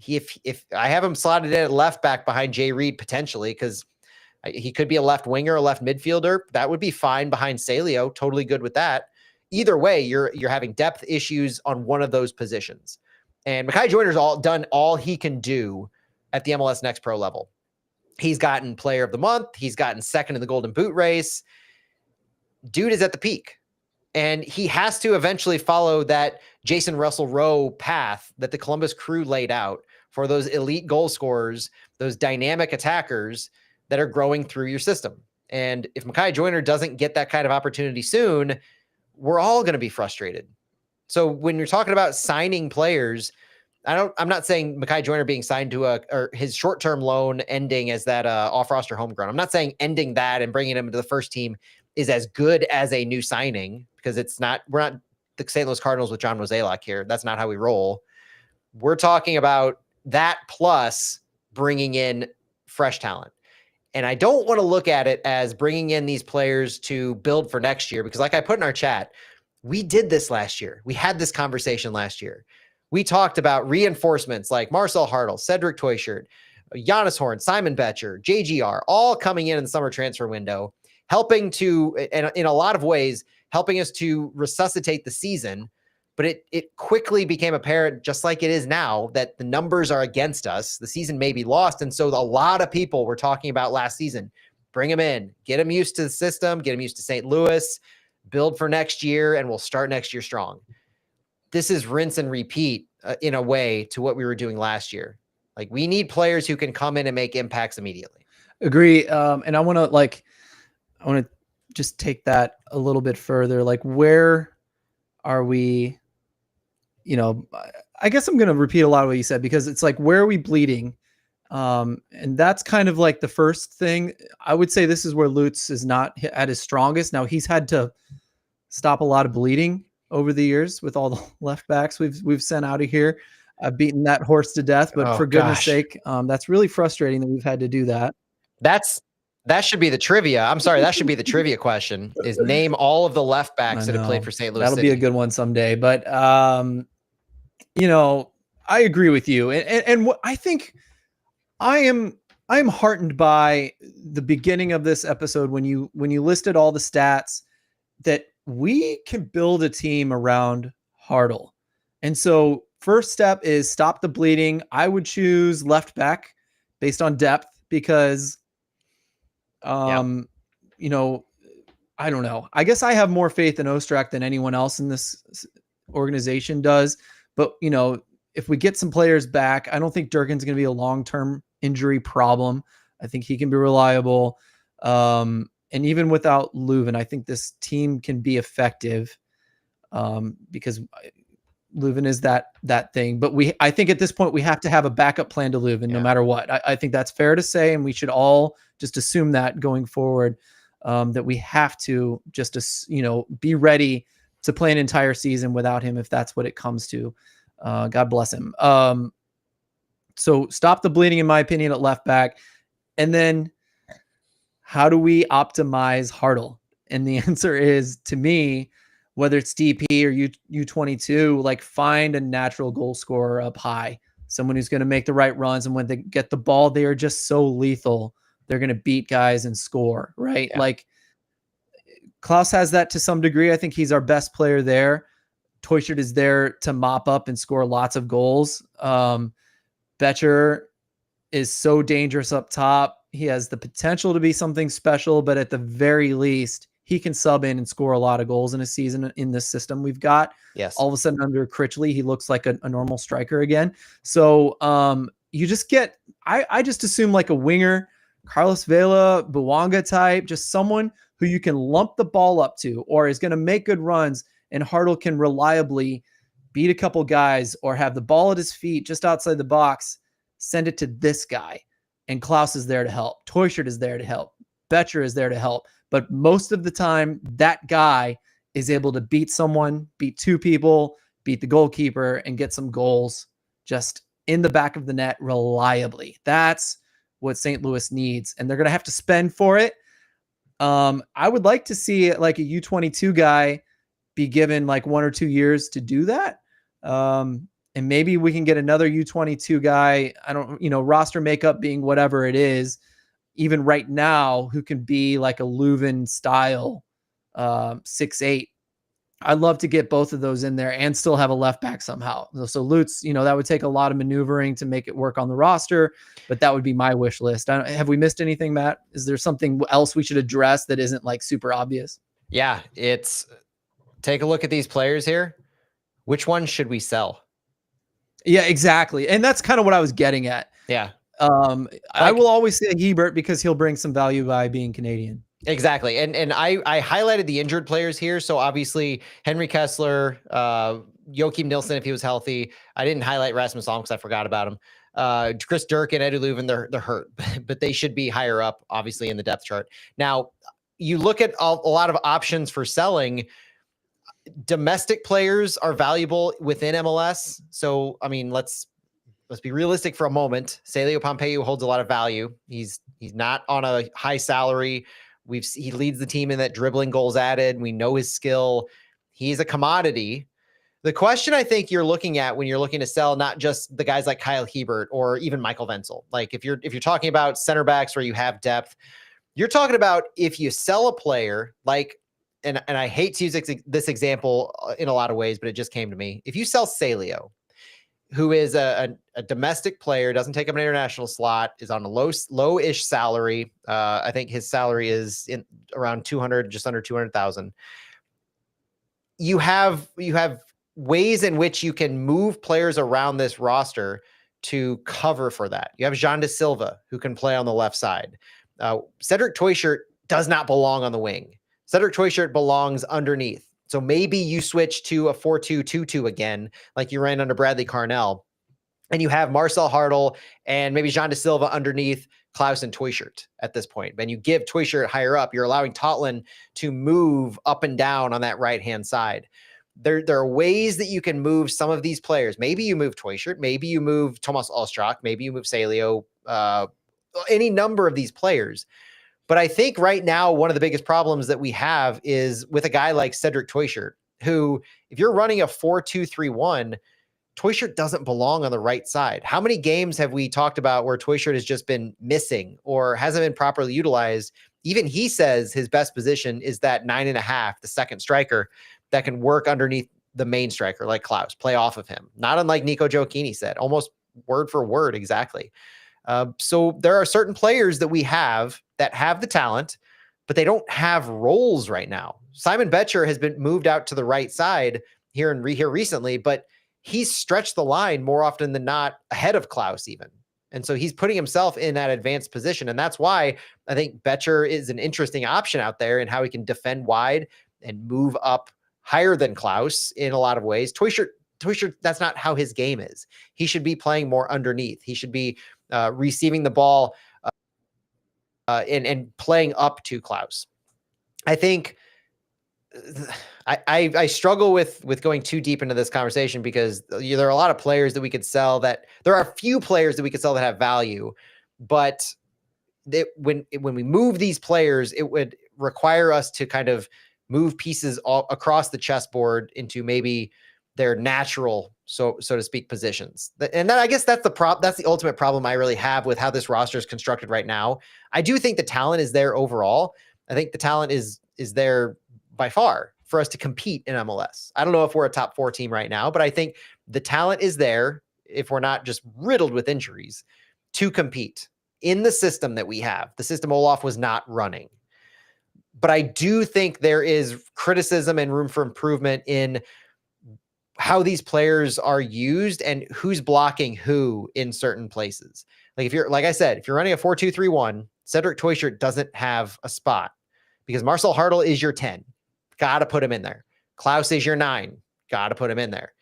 If I have him slotted in at left back behind Jay Reed potentially, because he could be a left winger, a left midfielder, that would be fine behind Salio. Totally good with that. Either way, you're having depth issues on one of those positions. And Mekhi Joyner's done all he can do at the MLS Next Pro level. He's gotten player of the month. He's gotten second in the Golden Boot race. Dude is at the peak. And he has to eventually follow that Jason Russell Rowe path that the Columbus Crew laid out for those elite goal scorers, those dynamic attackers that are growing through your system. And if Mekhi Joyner doesn't get that kind of opportunity soon, we're all going to be frustrated. So when you're talking about signing players, I'm not saying Mekhi Joyner being signed to or his short-term loan ending as that off-roster homegrown. I'm not saying ending that and bringing him into the first team is as good as a new signing, because we're not the St. Louis Cardinals with John Mozeliak here. That's not how we roll. We're talking about that plus bringing in fresh talent. And I don't want to look at it as bringing in these players to build for next year, because like I put in our chat, we did this last year. We had this conversation last year. We talked about reinforcements like Marcel Hartle, Cedric Toyshirt, Giannis Horn, Simon Betcher, JGR, all coming in the summer transfer window, helping to, and in a lot of ways, helping us to resuscitate the season. But it quickly became apparent, just like it is now, that the numbers are against us. The season may be lost. And so a lot of people were talking about last season, bring him in, get him used to the system, get him used to St. Louis, build for next year, and we'll start next year strong. This is rinse and repeat in a way to what we were doing last year. Like, we need players who can come in and make impacts immediately. Agree. And I want to just take that a little bit further. Like, where are we? You know, I guess I'm going to repeat a lot of what you said, because it's like, where are we bleeding And that's kind of like the first thing. I would say this is where Lutz is not at his strongest. Now he's had to stop a lot of bleeding over the years with all the left backs we've sent out of here. I've beaten that horse to death, but Oh for goodness gosh, sake, that's really frustrating that we've had to do that. that should be the trivia. I'm sorry, that should be the trivia question: is name all of the left backs that have played for St. Louis That'll City. be a good one someday. But you know, I agree with you, and what I think I'm heartened by the beginning of this episode when you listed all the stats that we can build a team around Hartle. And so first step is stop the bleeding. I would choose left back based on depth because you know, I don't know. I guess I have more faith in Ostrak than anyone else in this organization does. But, you know, if we get some players back, I don't think Durkin's going to be a long-term injury problem. I think he can be reliable. And even without Leuven, I think this team can be effective because Leuven is that thing. But I think at this point we have to have a backup plan to Leuven no matter what. I think that's fair to say, and we should all just assume that going forward, that we have to just be ready to play an entire season without him if that's what it comes to. God bless him. So stop the bleeding, in my opinion, at left back. And then how do we optimize Hartle? And the answer is, to me, whether it's DP or U22, like find a natural goal scorer up high, someone who's going to make the right runs. And when they get the ball, they are just so lethal. They're going to beat guys and score, right? Yeah. Like Klaus has that to some degree. I think he's our best player there. Toyshirt is there to mop up and score lots of goals. Betcher is so dangerous up top. He has the potential to be something special, but at the very least, he can sub in and score a lot of goals in a season in this system we've got. Yes. All of a sudden under Critchley, he looks like a normal striker again. So you just get, I just assume like a winger, Carlos Vela, Bouanga type, just someone who you can lump the ball up to or is going to make good runs, and Hartle can reliably beat a couple guys or have the ball at his feet just outside the box, send it to this guy. And Klaus is there to help. Toyshirt is there to help. Betcher is there to help. But most of the time, that guy is able to beat someone, beat two people, beat the goalkeeper, and get some goals just in the back of the net reliably. That's what St. Louis needs. And they're going to have to spend for it. I would like to see like a U22 guy be given like 1 or 2 years to do that. And maybe we can get another U22 guy. I don't, roster makeup being whatever it is, even right now, who can be like a Leuven style 6'8". I'd love to get both of those in there and still have a left back somehow. So Lutz, that would take a lot of maneuvering to make it work on the roster, but that would be my wish list. Have we missed anything, Matt? Is there something else we should address that isn't like super obvious? Yeah, it's take a look at these players here. Which one should we sell? Yeah, exactly. And that's kind of what I was getting at. Yeah. I will always say Hebert because he'll bring some value by being Canadian. Exactly. And I highlighted the injured players here. So obviously Henry Kessler, Joachim Nilsson, if he was healthy. I didn't highlight Rasmus Alm because I forgot about him. Chris Durkin, Edu Leuven, they're hurt, but they should be higher up, obviously, in the depth chart. Now, you look at a lot of options for selling. Domestic players are valuable within MLS. So, I mean, let's be realistic for a moment. Celio Pompeu holds a lot of value. He's not on a high salary. He leads the team in that dribbling goals added. We know his skill. He's a commodity. The question I think you're looking at when you're looking to sell, not just the guys like Kyle Hebert or even Michael Wenzel. Like if you're talking about center backs where you have depth, you're talking about if you sell a player like, and I hate to use this example in a lot of ways, but it just came to me. If you sell Celio, who is a domestic player, doesn't take up an international slot, is on a low-ish salary. I think his salary is in around 200, just under 200,000. You have ways in which you can move players around this roster to cover for that. You have Jean de Silva, who can play on the left side. Cedric Toyshirt does not belong on the wing. Cedric Toyshirt belongs underneath. So maybe you switch to a 4-2-2-2 again, like you ran under Bradley Carnell. and you have Marcel Hartel and maybe Jean de Silva underneath Klaus and Toyshirt at this point. When you give Toyshirt higher up, you're allowing Totland to move up and down on that right-hand side. There are ways that you can move some of these players. Maybe you move Toyshirt, maybe you move Thomas Ostrak, maybe you move Salio, any number of these players. But I think right now, one of the biggest problems that we have is with a guy like Cedric Toyshirt, who, if you're running a 4-2-3-1, Toyshirt doesn't belong on the right side. How many games have we talked about where Toyshirt has just been missing or hasn't been properly utilized? Even he says his best position is that 9.5, the second striker that can work underneath the main striker like Klaus, play off of him. Not unlike Nico Gioacchini said, almost word for word exactly. So there are certain players that we have that have the talent, but they don't have roles right now. Simon Betcher has been moved out to the right side here recently, but he's stretched the line more often than not ahead of Klaus even. And so he's putting himself in that advanced position. And that's why I think Betcher is an interesting option out there and how he can defend wide and move up higher than Klaus in a lot of ways. Toyshirt, that's not how his game is. He should be playing more underneath. He should be receiving the ball and playing up to Klaus. I think I struggle with going too deep into this conversation because there are a lot of players that we could sell that there are a few players that we could sell that have value, but when we move these players, it would require us to kind of move pieces all across the chessboard into maybe their natural, so to speak, positions. And then I guess that's the ultimate problem I really have with how this roster is constructed right now. I do think the talent is there overall. I think the talent is there by far for us to compete in MLS. I don't know if we're a top 4 team right now, but I think the talent is there, if we're not just riddled with injuries, to compete in the system that we have. The system Olaf was not running. But I do think there is criticism and room for improvement in how these players are used and who's blocking who in certain places. Like like I said, if you're running a 4-2-3-1, Cedric Toyshirt doesn't have a spot because Marcel Hartel is your 10. Got to put him in there. Klaus is your 9. Got to put him in there.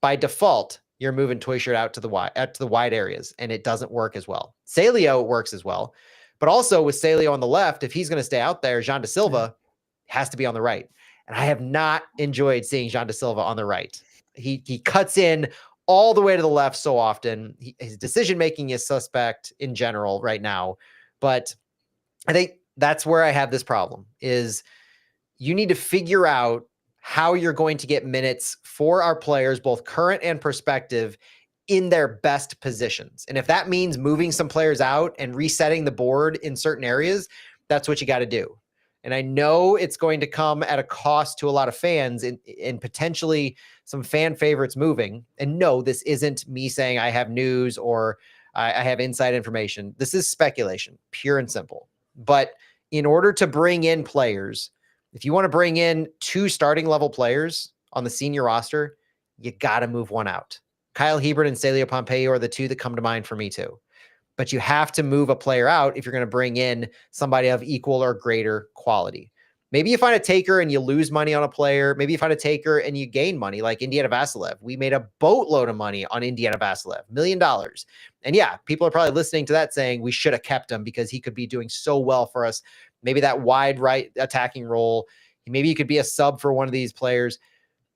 By default, you're moving Toyshirt out to the wide areas, and it doesn't work as well. Salio works as well, but also with Salio on the left, if he's going to stay out there, Jean de Silva has to be on the right. And I have not enjoyed seeing Jean de Silva on the right. He cuts in all the way to the left so often. His decision-making is suspect in general right now. But I think that's where I have this problem is you need to figure out how you're going to get minutes for our players, both current and prospective, in their best positions. And if that means moving some players out and resetting the board in certain areas, that's what you got to do. And I know it's going to come at a cost to a lot of fans and potentially some fan favorites moving. And no, this isn't me saying I have news or I have inside information. This is speculation, pure and simple. But in order to bring in players, if you want to bring in 2 starting level players on the senior roster, you got to move one out. Kyle Hebert and Celio Pompeo are the 2 that come to mind for me too. But you have to move a player out if you're going to bring in somebody of equal or greater quality. Maybe you find a taker and you lose money on a player. Maybe you find a taker and you gain money like Indiana Vassilev. We made a boatload of money on Indiana Vassilev, $1 million. And yeah, people are probably listening to that saying we should have kept him because he could be doing so well for us. Maybe that wide right attacking role. Maybe he could be a sub for one of these players.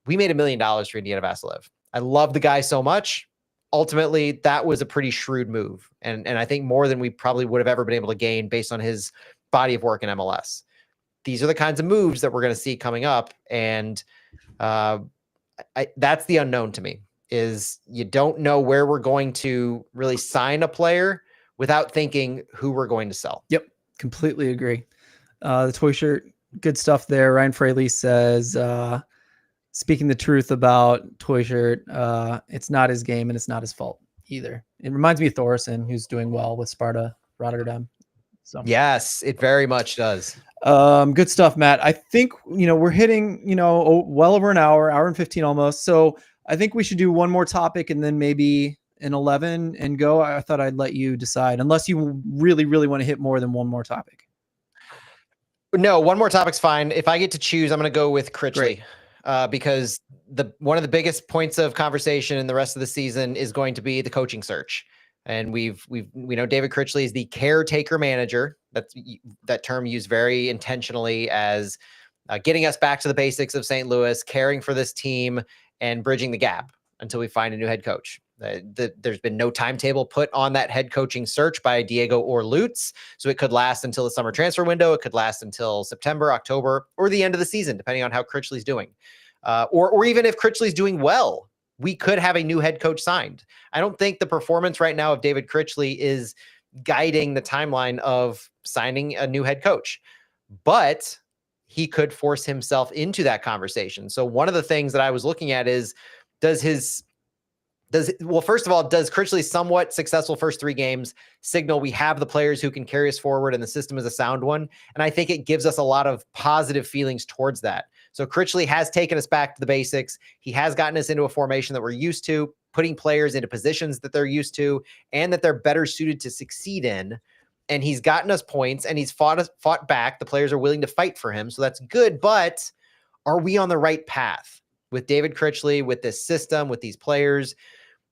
We made $1 million for Indiana Vassilev. I love the guy so much. Ultimately, that was a pretty shrewd move. And I think more than we probably would have ever been able to gain based on his body of work in MLS. These are the kinds of moves that we're going to see coming up. And that's the unknown to me, is you don't know where we're going to really sign a player without thinking who we're going to sell. Yep, completely agree. The Toyshirt, good stuff there. Ryan Fraley says, speaking the truth about Toyshirt, it's not his game and it's not his fault either. It reminds me of Thorson, who's doing well with Sparta Rotterdam. So yes, it very much does. Good stuff, Matt. I think, we're hitting, well over an hour and 15 almost. So I think we should do one more topic and then maybe an 11 and go. I thought I'd let you decide unless you really, really want to hit more than one more topic. No, one more topic's fine. If I get to choose, I'm going to go with Critchley. because one of the biggest points of conversation in the rest of the season is going to be the coaching search. And we know David Critchley is the caretaker manager. That term used very intentionally as getting us back to the basics of St. Louis, caring for this team, and bridging the gap until we find a new head coach. There's been no timetable put on that head coaching search by Diego or Lutz, so it could last until the summer transfer window. It could last until September, October, or the end of the season, depending on how Critchley's doing. Or even if Critchley's doing well, we could have a new head coach signed. I don't think the performance right now of David Critchley is guiding the timeline of signing a new head coach, but he could force himself into that conversation. So one of the things that I was looking at is, first of all, does Critchley's somewhat successful first 3 games signal we have the players who can carry us forward and the system is a sound one? And I think it gives us a lot of positive feelings towards that. So Critchley has taken us back to the basics. He has gotten us into a formation that we're used to, putting players into positions that they're used to and that they're better suited to succeed in. And he's gotten us points and he's fought back. The players are willing to fight for him. So that's good. But are we on the right path with David Critchley, with this system, with these players?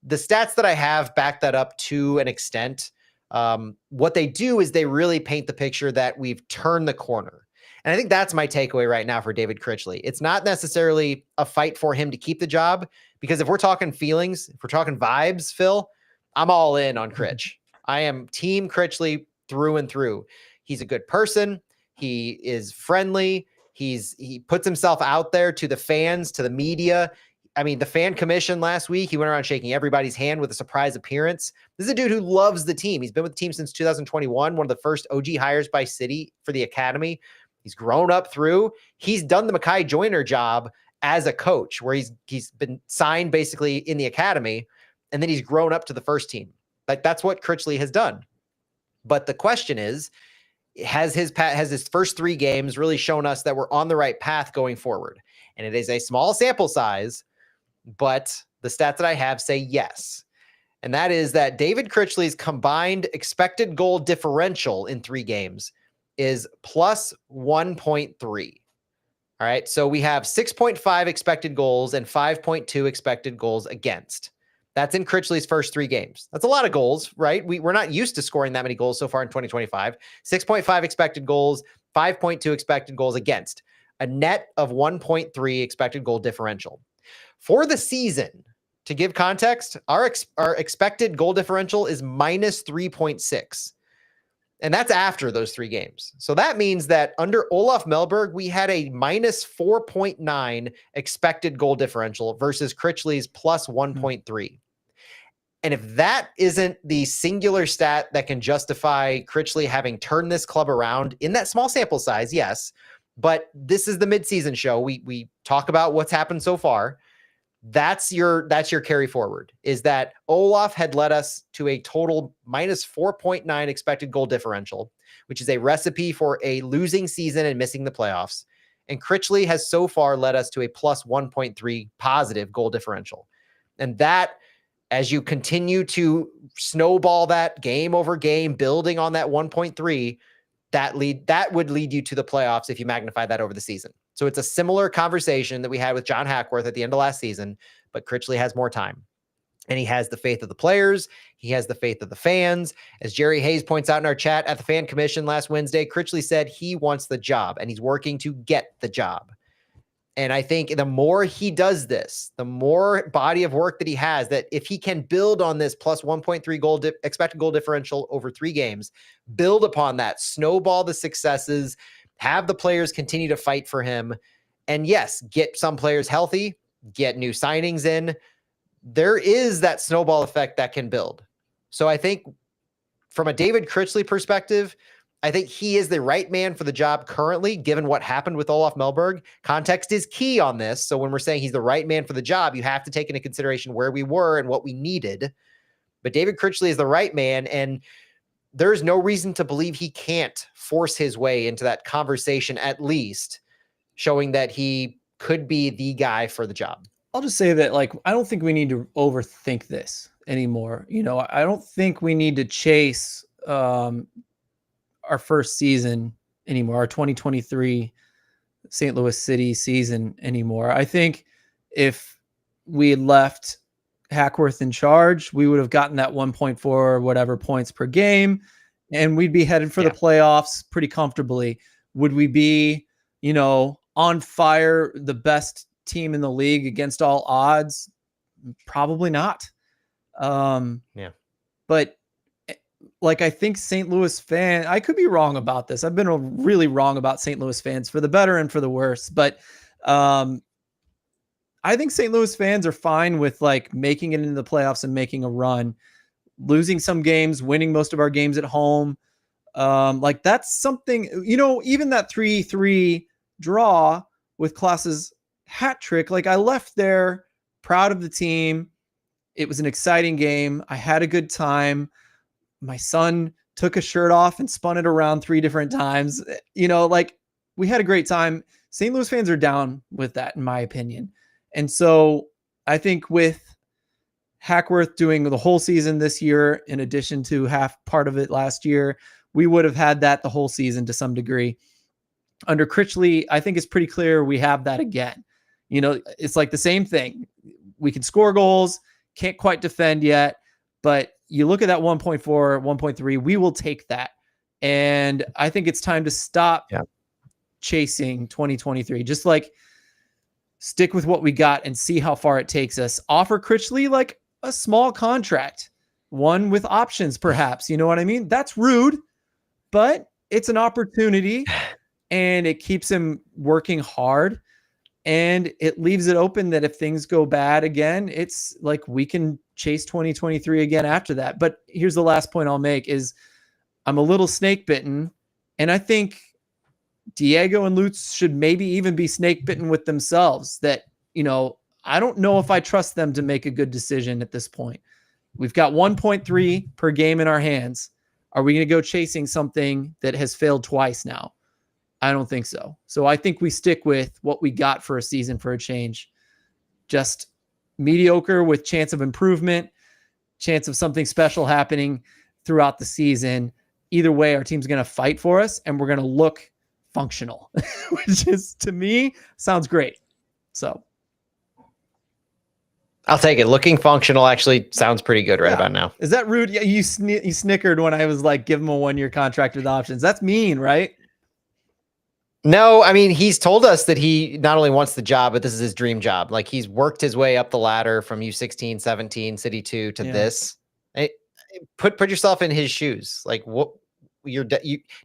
The stats that I have back that up to an extent. What they do is they really paint the picture that we've turned the corner. And I think that's my takeaway right now for David Critchley. It's not necessarily a fight for him to keep the job, because if we're talking feelings, if we're talking vibes, Phil, I'm all in on Critch. I am team Critchley through and through. He's a good person. He is friendly. He puts himself out there to the fans, to the media. I mean, the fan commission last week, he went around shaking everybody's hand with a surprise appearance. This is a dude who loves the team. He's been with the team since 2021, one of the first OG hires by City for the academy. He's grown up through. He's done the Mekhi Joyner job as a coach, where he's been signed basically in the academy, and then he's grown up to the first team. Like, that's what Critchley has done. But the question is, has his first 3 games really shown us that we're on the right path going forward? And it is a small sample size, but the stats that I have say yes. And that is that David Critchley's combined expected goal differential in 3 games is plus 1.3. All right. So we have 6.5 expected goals and 5.2 expected goals against. That's in Critchley's first 3 games. That's a lot of goals, right? We're not used to scoring that many goals so far in 2025. 6.5 expected goals, 5.2 expected goals against, a net of 1.3 expected goal differential. For the season, to give context, our expected goal differential is minus 3.6. And that's after those 3 games. So that means that under Olaf Melberg, we had a minus 4.9 expected goal differential versus Critchley's plus 1.3. And if that isn't the singular stat that can justify Critchley having turned this club around in that small sample size, yes. But this is the midseason show. We talk about what's happened so far. That's your carry forward, is that Olaf had led us to a total minus 4.9 expected goal differential, which is a recipe for a losing season and missing the playoffs. And Critchley has so far led us to a plus 1.3 positive goal differential. And that, as you continue to snowball that game over game, building on that 1.3, that would lead you to the playoffs if you magnify that over the season. So it's a similar conversation that we had with John Hackworth at the end of last season, but Critchley has more time. And he has the faith of the players. He has the faith of the fans. As Jerry Hayes points out in our chat at the fan commission last Wednesday, Critchley said he wants the job and he's working to get the job. And I think the more he does this, the more body of work that he has, that if he can build on this plus 1.3 expected goal differential over 3 games, build upon that, snowball the successes, have the players continue to fight for him, and yes, get some players healthy, get new signings in, there is that snowball effect that can build. So I think from a David Critchley perspective, I think he is the right man for the job currently, given what happened with Olaf Melberg. Context is key on this. So when we're saying he's the right man for the job, you have to take into consideration where we were and what we needed. But David Critchley is the right man, and there's no reason to believe he can't force his way into that conversation, at least showing that he could be the guy for the job. I'll just say that, like, I don't think we need to overthink this anymore. You know, I don't think we need to chase our first season anymore, our 2023 St. Louis City season anymore. I think if we had left Hackworth in charge, we would have gotten that 1.4 or whatever points per game, and we'd be headed for the playoffs pretty comfortably. Would we be, on fire, the best team in the league against all odds? Probably not. But like, I think St. Louis I could be wrong about this. I've been really wrong about St. Louis fans for the better and for the worse. But I think St. Louis fans are fine with like making it into the playoffs and making a run, losing some games, winning most of our games at home. Like that's something, even that 3-3 draw with Klaas's hat trick. Like I left there proud of the team. It was an exciting game. I had a good time. My son took a shirt off and spun it around 3 different times. Like we had a great time. St. Louis fans are down with that, in my opinion. And so I think with Hackworth doing the whole season this year, in addition to half part of it last year, we would have had that the whole season to some degree. Under Critchley, I think it's pretty clear we have that again. It's like the same thing. We can score goals, can't quite defend yet, but you look at that 1.4, 1.3, we will take that. And I think it's time to stop chasing 2023. Just like stick with what we got and see how far it takes us. Offer Critchley like a small contract, one with options, perhaps. You know what I mean? That's rude, but it's an opportunity and it keeps him working hard. And it leaves it open that if things go bad again, it's like we can chase 2023 again after that. But here's the last point I'll make is I'm a little snake bitten. And I think Diego and Lutz should maybe even be snake bitten with themselves that, I don't know if I trust them to make a good decision at this point. We've got 1.3 per game in our hands. Are we going to go chasing something that has failed twice now? I don't think so. So I think we stick with what we got for a season for a change. Just mediocre with chance of improvement, chance of something special happening throughout the season. Either way, our team's going to fight for us and we're going to look functional, which is, to me, sounds great. So I'll take it. Looking functional actually sounds pretty good right about now. Is that rude? Yeah, you snickered when I was like, give him a 1-year contract with options. That's mean, right? No, I mean, he's told us that he not only wants the job, but this is his dream job. Like he's worked his way up the ladder from U16, 17, City 2 to this. Put yourself in his shoes. Like what you're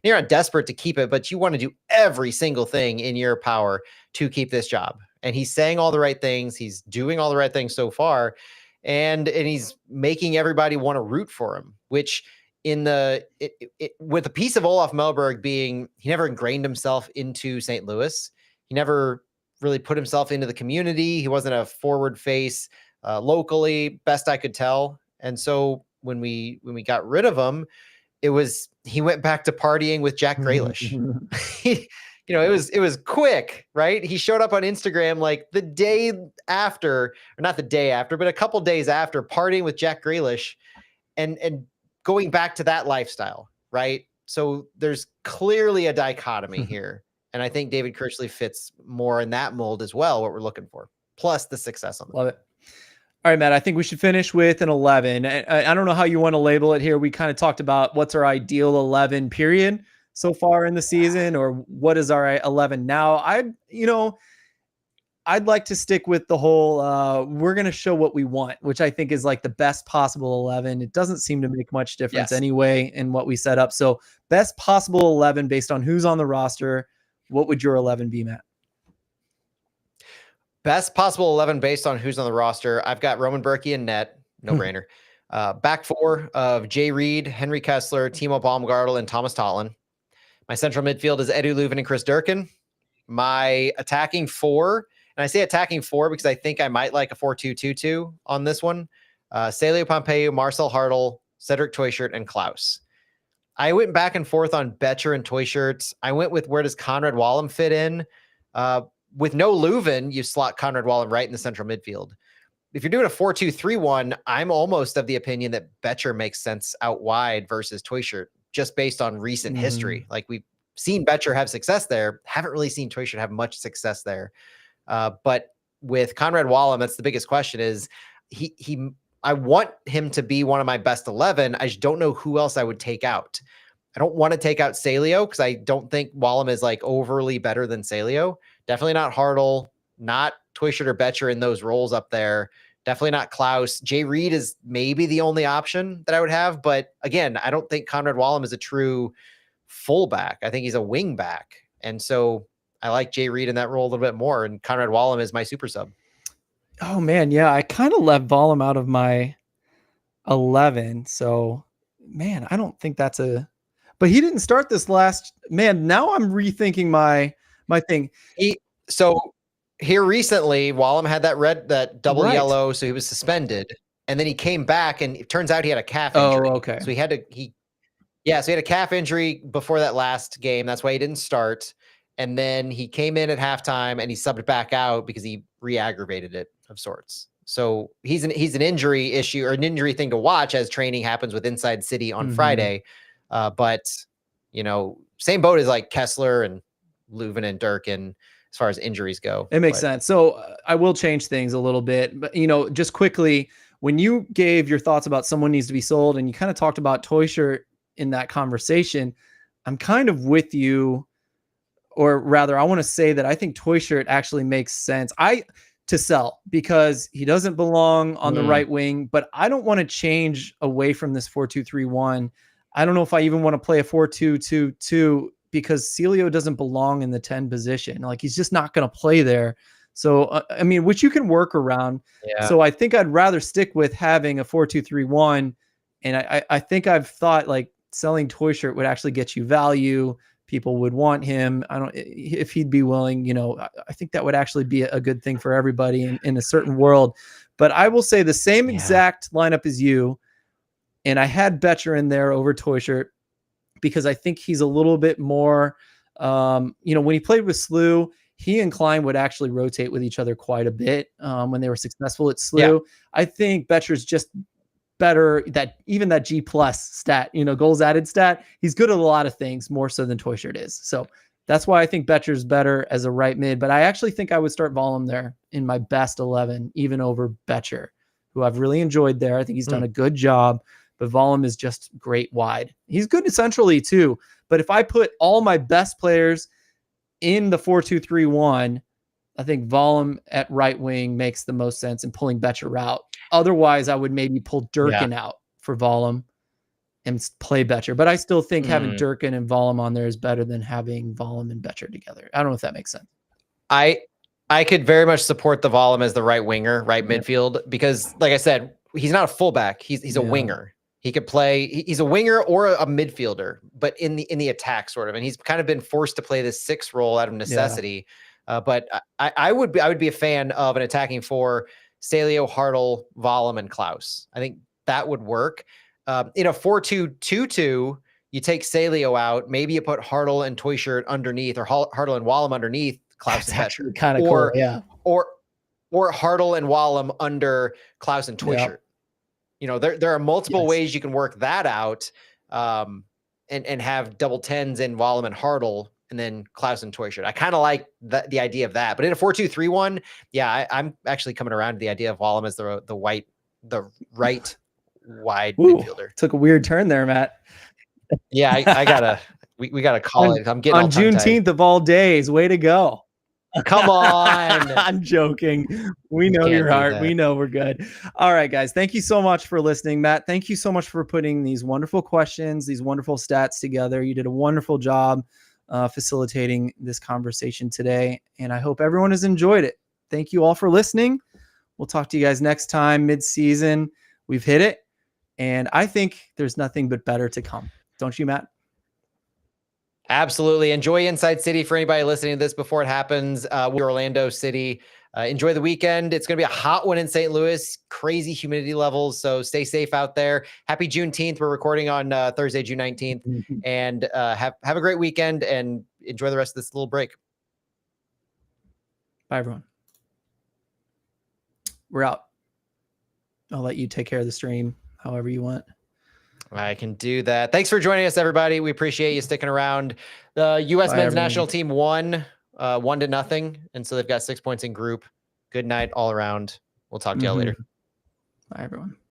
not desperate to keep it, but you want to do every single thing in your power to keep this job. And he's saying all the right things. He's doing all the right things so far. And he's making everybody want to root for him, which with a piece of Olaf Melberg being, he never ingrained himself into St. Louis. He never really put himself into the community. He wasn't a forward face locally, best I could tell. And so when we got rid of him, he went back to partying with Jack Grealish. It was quick, right? He showed up on Instagram like the day after, or not the day after, but a couple days after, partying with Jack Grealish and going back to that lifestyle, right? So there's clearly a dichotomy here. And I think David Critchley fits more in that mold as well, what we're looking for, plus the success on the Love it. All right, Matt, I think we should finish with an 11. I don't know how you want to label it here. We kind of talked about what's our ideal 11 period so far in the season, or what is our 11 now. I'd like to stick with the whole, we're going to show what we want, which I think is like the best possible 11. It doesn't seem to make much difference anyway in what we set up. So best possible 11 based on who's on the roster. What would your 11 be, Matt? Best possible 11 based on who's on the roster. I've got Roman Berkey in net. No brainer. Back four of Jay Reed, Henry Kessler, Timo Baumgartel, and Thomas Totland. My central midfield is Edu Leuven and Chris Durkin. My attacking four, and I say attacking four because I think I might like a 4-2-2-2 on this one. Celio Pompeu, Marcel Hartl, Cedric Toyshirt, and Klaus. I went back and forth on Betcher and Toyshirt. I went with where does Conrad Wallem fit in? With no Leuven, you slot Conrad Wallem right in the central midfield. If you're doing a 4-2-3-1, I'm almost of the opinion that Betcher makes sense out wide versus Toyshirt, just based on recent history. Like seen Betcher have success there. Haven't really seen Toyshirt have much success there. But with Conrad Wallem, that's the biggest question is I want him to be one of my best 11. I just don't know who else I would take out. I don't want to take out Salio because I don't think Wallem is like overly better than Salio. Definitely not Hartle, not Toyshirt or Betcher in those roles up there. Definitely not Klaus. Jay Reed is maybe the only option that I would have. But again, I don't think Conrad Wallem is a true fullback. I think he's a wing back. And so I like Jay Reed in that role a little bit more. And Conrad Wallem is my super sub. Oh man, yeah, I kind of left Wallem out of my 11. So man, I don't think that's but he didn't start this last, man. Now I'm rethinking my thing. So here recently, Wallem had that double yellow, so he was suspended, and then he came back, and it turns out he had a calf injury. Oh, okay. So he had a calf injury before that last game. That's why he didn't start. And then he came in at halftime and he subbed back out because he re-aggravated it of sorts. So he's an injury issue or an injury thing to watch as training happens with Inside City on Friday. But same boat as like Kessler and Leuven and Durkin as far as injuries go. It makes sense. So I will change things a little bit, but just quickly, when you gave your thoughts about someone needs to be sold and you kind of talked about Toyshirt in that conversation, I'm kind of with you, or rather I want to say that I think Toyshirt actually makes sense to sell because he doesn't belong on the right wing, but I don't want to change away from this 4-2-3-1. I don't know if I even want to play a 4-2-2-2 because Celio doesn't belong in the 10 position. Like he's just not going to play there. So, I mean, which you can work around. Yeah. So I think I'd rather stick with having a 4-2-3-1. And I think I've thought like selling Toyshirt would actually get you value. People would want him. If he'd be willing, I think that would actually be a good thing for everybody in a certain world. But I will say the same exact lineup as you. And I had Betcher in there over Toyshirt because I think he's a little bit more, when he played with SLU, he and Klein would actually rotate with each other quite a bit when they were successful at SLU. Yeah. I think Betcher's just better, that G plus stat, goals added stat. He's good at a lot of things more so than Toyshirt is. So that's why I think Betcher's better as a right mid. But I actually think I would start Wallem there in my best 11, even over Betcher, who I've really enjoyed there. I think he's done a good job. But Wallem is just great wide. He's good centrally too. But if I put all my best players in the 4-2-3-1, I think Wallem at right wing makes the most sense in pulling Betcher out. Otherwise, I would maybe pull Durkin out for Wallem and play Betcher. But I still think having Durkin and Wallem on there is better than having Wallem and Betcher together. I don't know if that makes sense. I could very much support the Wallem as the right winger, right midfield, because like I said, he's not a fullback. He's a winger. He could play. He's a winger or a midfielder, but in the attack sort of. And he's kind of been forced to play this 6 role out of necessity. But I would be a fan of an attacking 4, Salio, Hartle, Wallem, and Klaus. I think that would work. In a 4-2-2-2, you take Salio out. Maybe you put Hartle and Toyshirt underneath, or Hartle and Wallem underneath Klaus and Betcher. Kind of cool, yeah. Or Hartle and Wallem under Klaus and Toyshirt. There are multiple ways you can work that out, and have double 10s in Wallem and Hartle, and then Klaus and Toyshirt. I kind of like the idea of that. But in a 4-2-3-1, I'm actually coming around to the idea of Wallem as the right wide midfielder. Took a weird turn there, Matt. Yeah, I gotta we gotta call it. I'm getting on Juneteenth of all days. Way to go. Come on. I'm joking. We know your heart. We know we're good. All right, guys. Thank you so much for listening. Matt, thank you so much for putting these wonderful questions, these wonderful stats together. You did a wonderful job facilitating this conversation today, and I hope everyone has enjoyed it. Thank you all for listening. We'll talk to you guys next time, mid-season. We've hit it, and I think there's nothing but better to come. Don't you, Matt? Absolutely. Enjoy Inside City for anybody listening to this before it happens. We're Orlando City. Enjoy the weekend. It's going to be a hot one in St. Louis. Crazy humidity levels. So stay safe out there. Happy Juneteenth. We're recording on Thursday, June 19th. And have a great weekend and enjoy the rest of this little break. Bye, everyone. We're out. I'll let you take care of the stream however you want. I can do that. Thanks for joining us, everybody. We appreciate you sticking around. The U.S. Bye, men's everyone. national team won 1-0, and so they've got 6 points in group. Good night all around. We'll talk to y'all later. Bye, everyone.